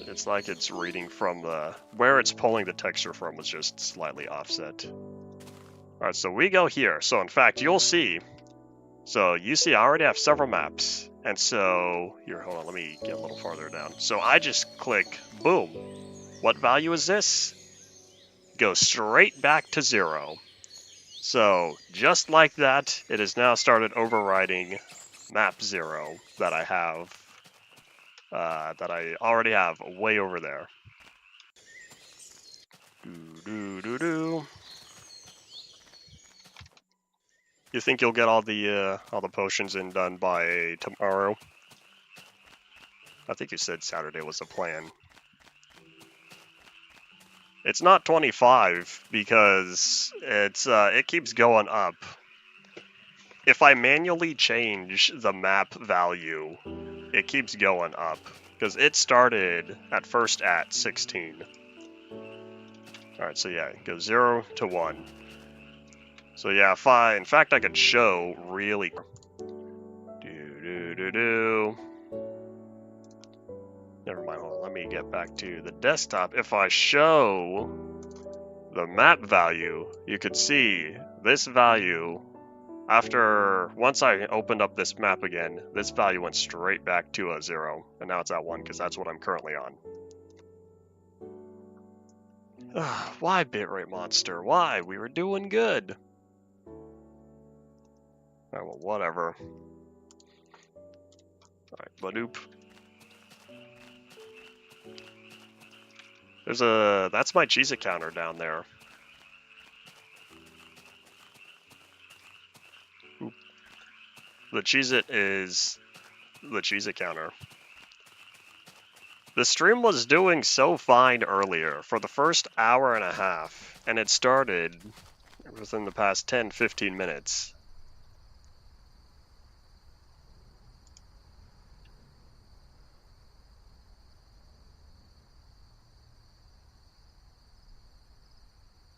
It's like it's reading from the... Where it's pulling the texture from was just slightly offset. Alright, so we go here. So in fact, you'll see... So you see I already have several maps. And so... Here, hold on, let me get a little farther down. So I just click, boom. What value is this? Go straight back to 0. So, just like that, it has now started overriding map 0 that I have, that I already have way over there. You think you'll get all the potions in done by tomorrow? I think you said Saturday was the plan. It's not 25 because it keeps going up. If I manually change the map value, it keeps going up, because it started at first at 16. Alright, so yeah, it goes 0 to 1. So yeah, in fact, I could show really... Never mind, hold on, let me get back to the desktop. If I show the map value, you could see this value... Once I opened up this map again, this value went straight back to a 0, and now it's at 1, because that's what I'm currently on. Why, bitrate monster? Why? We were doing good. Alright, well, whatever. Alright, badoop. That's my Cheez-It counter down there. Oop. The Cheez-It is the Cheez-It counter. The stream was doing so fine earlier for the first hour and a half, and it started within the past 10-15 minutes.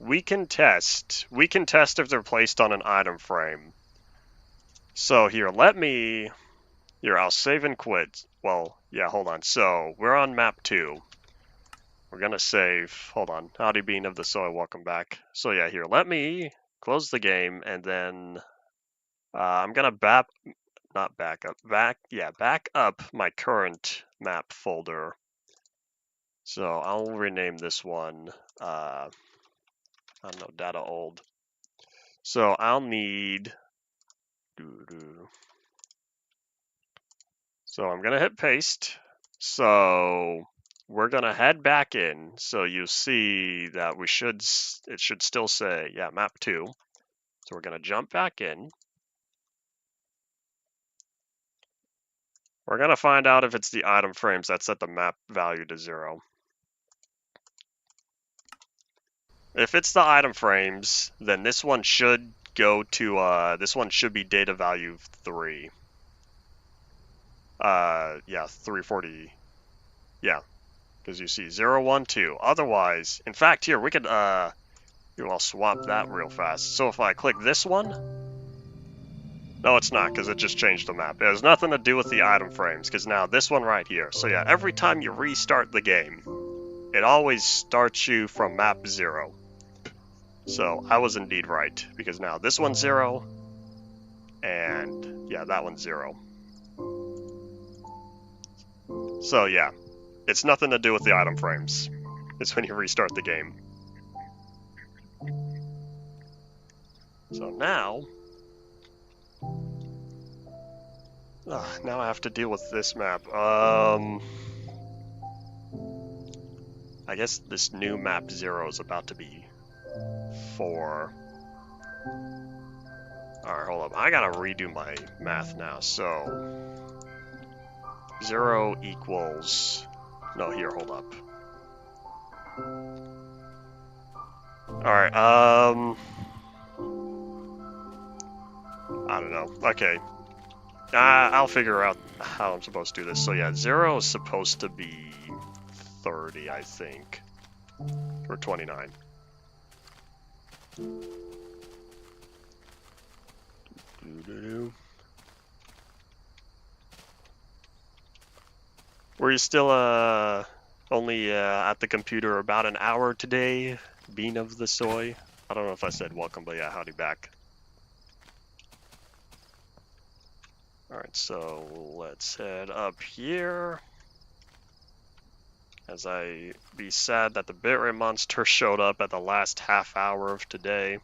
We can test if they're placed on an item frame. So here, I'll save and quit. Well, yeah, hold on. So, we're on map 2. We're gonna save. Hold on. Howdy Bean of the Soy, welcome back. So yeah, here, let me close the game, and then I'm gonna back up my current map folder. So I'll rename this one, I don't know, data old. So I'll need... So I'm gonna hit paste. So we're gonna head back in. So you see that it should still say, yeah, map 2. So we're gonna jump back in. We're gonna find out if it's the item frames that set the map value to 0. If it's the item frames, then this one should go to, this one should be data value 3. Yeah, 340. Yeah, because you see 0, 1, 2. Otherwise, in fact, here, we could I'll swap that real fast. So if I click this one, no, it's not, because it just changed the map. It has nothing to do with the item frames, because now this one right here. So yeah, every time you restart the game, it always starts you from map 0. So I was indeed right, because now this one's 0, and yeah, that one's 0. So yeah, it's nothing to do with the item frames. It's when you restart the game. So now I have to deal with this map. I guess this new map 0 is about to be 4. Alright, hold up. I gotta redo my math now. So 0 equals... No, here, hold up. Alright, I don't know. Okay. I'll figure out how I'm supposed to do this. So yeah, 0 is supposed to be 30, I think. Or 29. Were you still only at the computer about an hour today, Bean of the Soy? I don't know if I said welcome, but yeah, howdy back. Alright, so let's head up here. As I be sad that the bitrate monster showed up at the last half hour of today.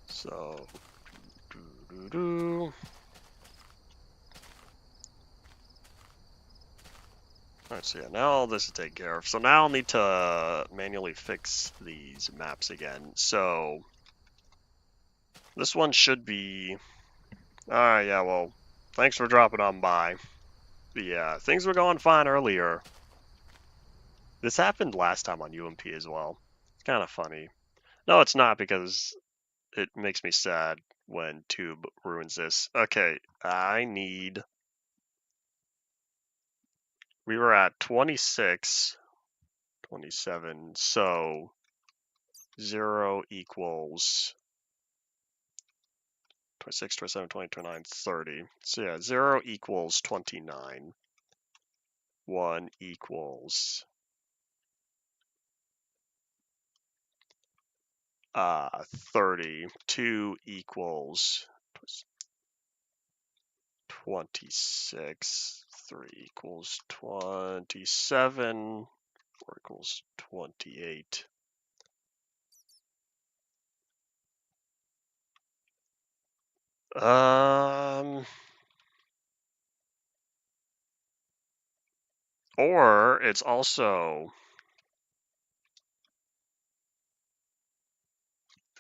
So, Alright, so yeah, now all this is taken care of. So now I'll need to manually fix these maps again. So, this one should be... Alright, yeah, well, thanks for dropping on by. But yeah, things were going fine earlier. This happened last time on UMP as well. It's kind of funny. No, it's not, because it makes me sad when Tube ruins this. Okay, I need... We were at 26, 27, so 0 equals 26, 27, 20, 29, 30. So yeah, 0 equals 29. 1 equals 30. 2 equals 26. 3 equals 27. 4 equals 28. Or it's also...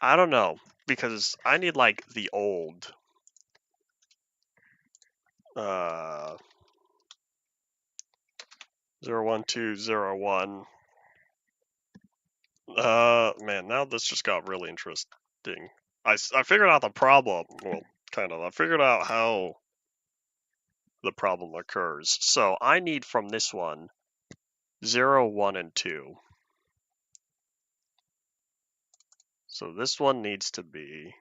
I don't know, because I need like the old 01201. Man, now this just got really interesting. I figured out the problem. Well, kind of. I figured out how the problem occurs. So I need from this one 0, 1, and 2. So this one needs to be...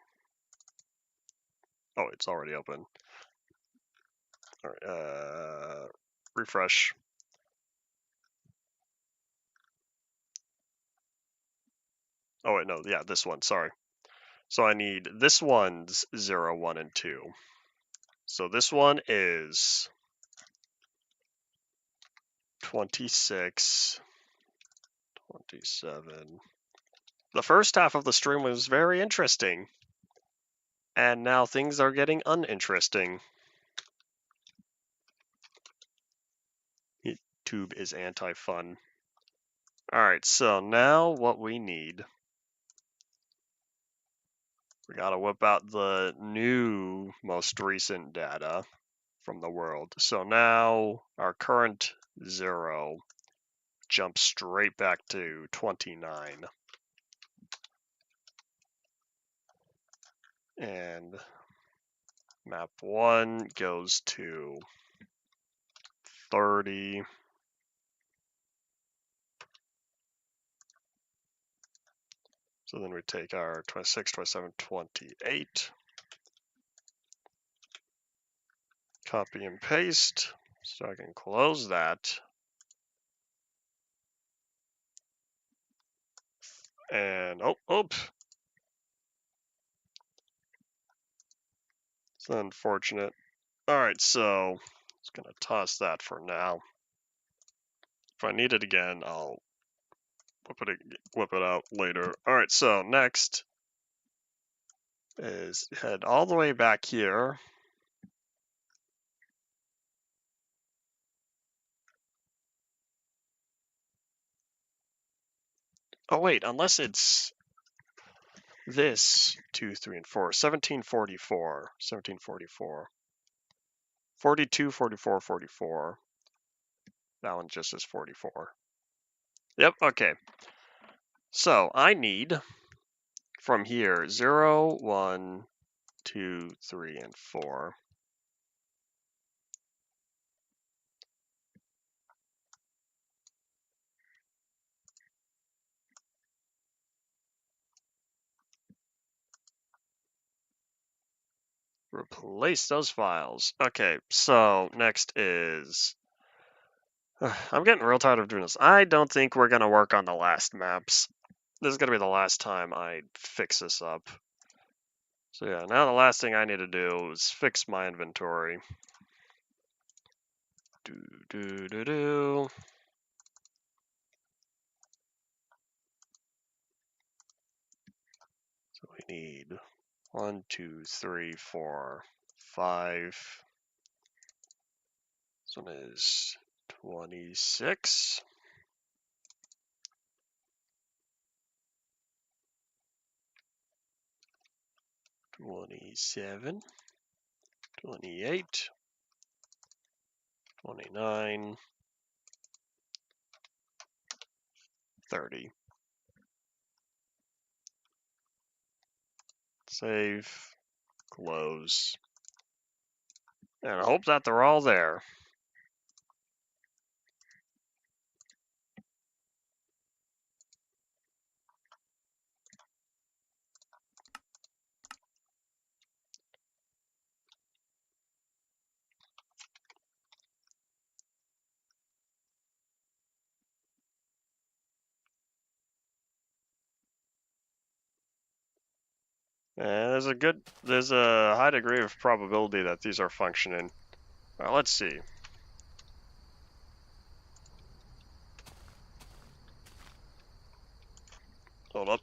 Oh, it's already open. All right, refresh. Oh wait, no, yeah, this one, sorry. So I need this one's 0, 1, and 2. So this one is 26, 27. The first half of the stream was very interesting. And now things are getting uninteresting. YouTube is anti-fun. Alright, so now what we need... We gotta whip out the new, most recent data from the world. So now our current 0 jumps straight back to 29. And map 1 goes to 30. So then we take our 26, 27, 28. Copy and paste. So I can close that. And, oops. It's unfortunate. Alright, so just gonna toss that for now. If I need it again, I'll whip it out later. Alright, so next is head all the way back here. Oh wait, unless it's this 2, 3, and 4. 1744. 1744. 42, 44, 44. That one just says 44. Yep, okay. So I need from here 0, 1, 2, 3, and 4. Replace those files. Okay, so next is... I'm getting real tired of doing this. I don't think we're going to work on the last maps. This is going to be the last time I fix this up. So yeah, now the last thing I need to do is fix my inventory. So we need 1, 2, 3, 4, 5. This one is 26. 27. 28. 29. 30. Save. Close. And I hope that they're all there. And there's a high degree of probability that these are functioning. Well, let's see. Hold up.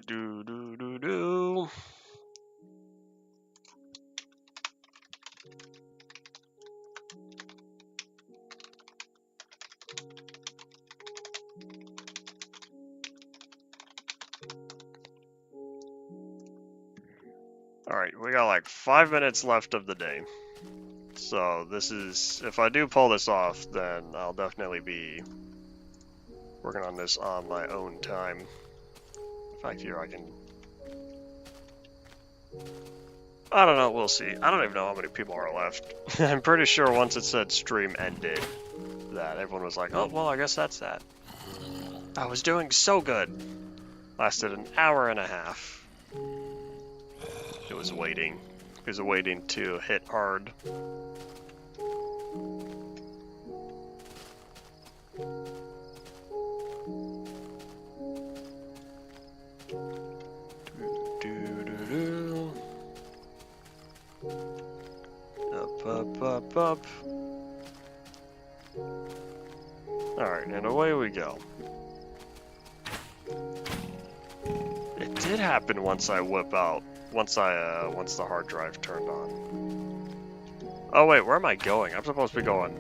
Do. Alright, we got like 5 minutes left of the day. So this is, if I do pull this off, then I'll definitely be working on this on my own time. In fact, here I can... I don't know, we'll see. I don't even know how many people are left. I'm pretty sure once it said stream ended, that everyone was like, oh, well, I guess that's that. I was doing so good. Lasted an hour and a half. It was waiting. It was waiting to hit hard. Up. Alright, and away we go. It did happen once I whip out. Once the hard drive turned on. Oh wait, where am I going? I'm supposed to be going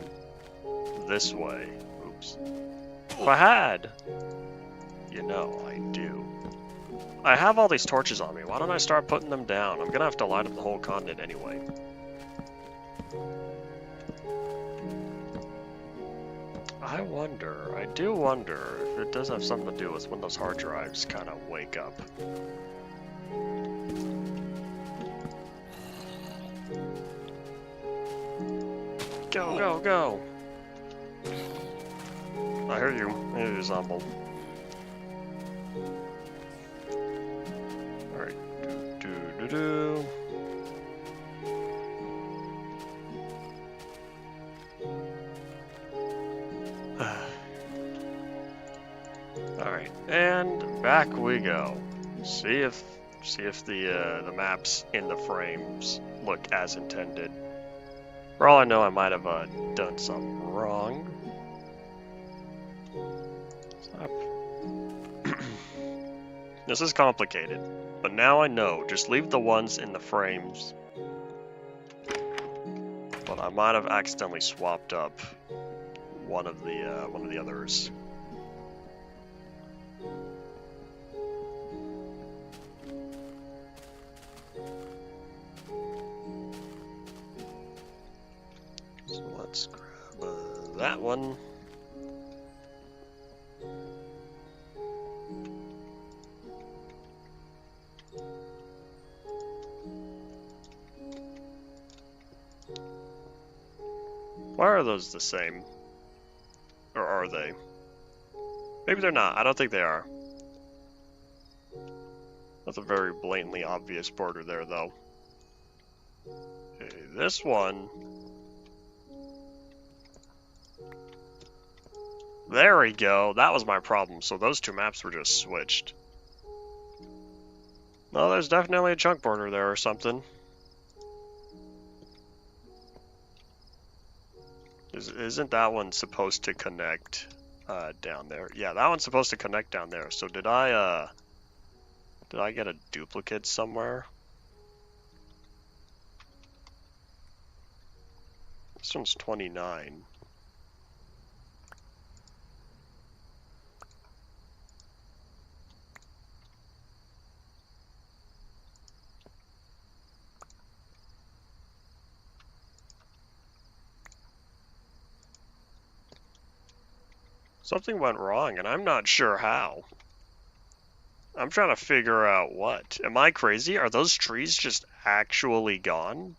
this way. Oops. If I had... You know, I do. I have all these torches on me. Why don't I start putting them down? I'm gonna have to light up the whole continent anyway. I do wonder if it does have something to do with when those hard drives kind of wake up. Go, go, go! I hear you. I hear you, Zomble. Alright. Do. Alright, and back we go. See if the maps in the frames look as intended. For all I know, I might have done something wrong. Stop. This is complicated, but now I know. Just leave the ones in the frames. But I might have accidentally swapped up one of the others. So let's grab that one. Why are those the same? Or are they? Maybe they're not. I don't think they are. That's a very blatantly obvious border there, though. Okay, this one... There we go. That was my problem. So those two maps were just switched. Well, there's definitely a chunk border there or something. Isn't that one supposed to connect down there? Yeah, that one's supposed to connect down there. So did I get a duplicate somewhere? This one's 29. Something went wrong, and I'm not sure how. I'm trying to figure out what. Am I crazy? Are those trees just actually gone?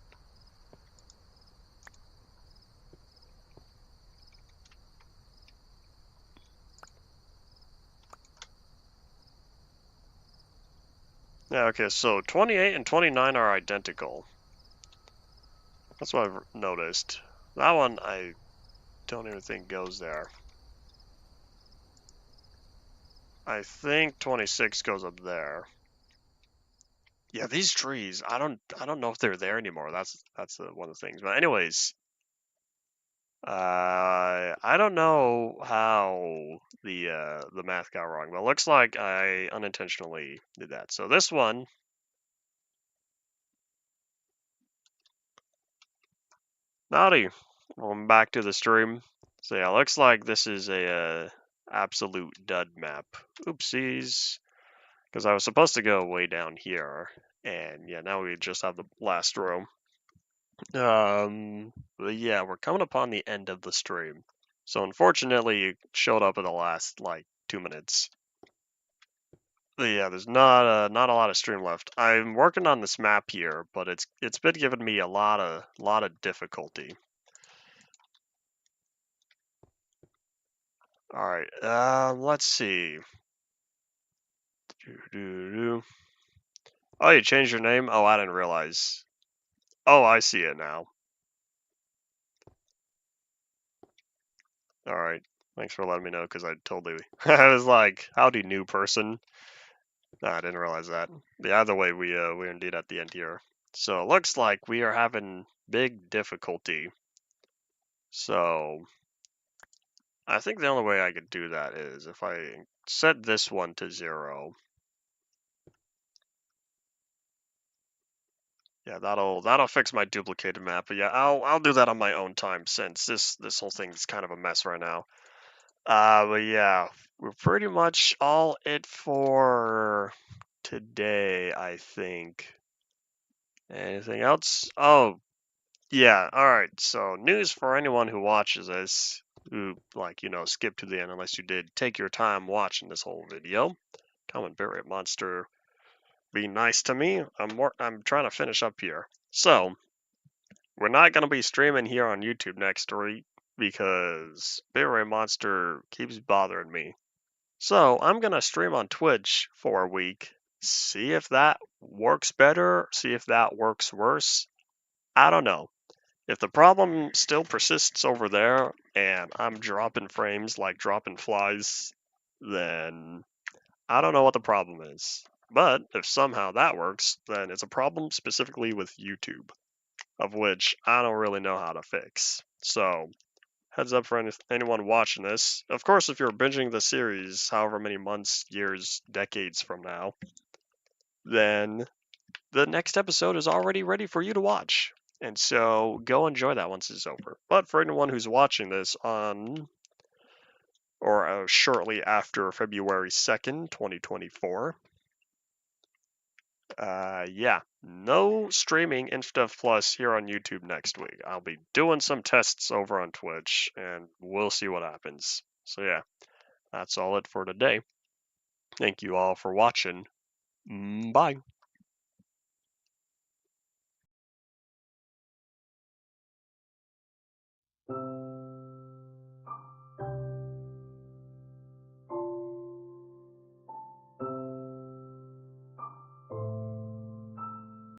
Yeah, okay, so 28 and 29 are identical. That's what I've noticed. That one, I don't even think goes there. I think 26 goes up there. Yeah, these trees, I don't know if they're there anymore. That's one of the things. But anyways, I don't know how the math got wrong, but it looks like I unintentionally did that. So this one, howdy, welcome back to the stream. So yeah, looks like this is a absolute dud map. Oopsies, because I was supposed to go way down here, and yeah, now we just have the last row. But yeah, we're coming upon the end of the stream. So unfortunately, you showed up in the last like 2 minutes. But yeah, there's not a lot of stream left. I'm working on this map here, but it's been giving me a lot of difficulty. All right, let's see. Oh, you changed your name? Oh, I didn't realize. Oh, I see it now. All right, thanks for letting me know, because I totally I was like, howdy, new person. No, I didn't realize that. The other way, we're indeed at the end here. So it looks like we are having big difficulty. So I think the only way I could do that is if I set this one to 0. Yeah, that'll fix my duplicated map. But yeah, I'll do that on my own time, since this whole thing's kind of a mess right now. But yeah, we're pretty much all it for today, I think. Anything else? Oh, yeah, alright, so news for anyone who watches this, who, like, skip to the end unless you did take your time watching this whole video. Common Barrier Monster, be nice to me. I'm trying to finish up here. So, we're not going to be streaming here on YouTube next week because Bitrate Monster keeps bothering me. So I'm going to stream on Twitch for a week, see if that works better, see if that works worse. I don't know. If the problem still persists over there and I'm dropping frames like dropping flies, then I don't know what the problem is. But if somehow that works, then it's a problem specifically with YouTube, of which I don't really know how to fix. So, heads up for anyone watching this. Of course, if you're binging the series however many months, years, decades from now, then the next episode is already ready for you to watch. And so go enjoy that once it's over. But for anyone who's watching this on or shortly after February 2nd, 2024, yeah, no streaming Infdev Plus here on YouTube next week. I'll be doing some tests over on Twitch, and we'll see what happens. So yeah, that's all it for today. Thank you all for watching. Bye.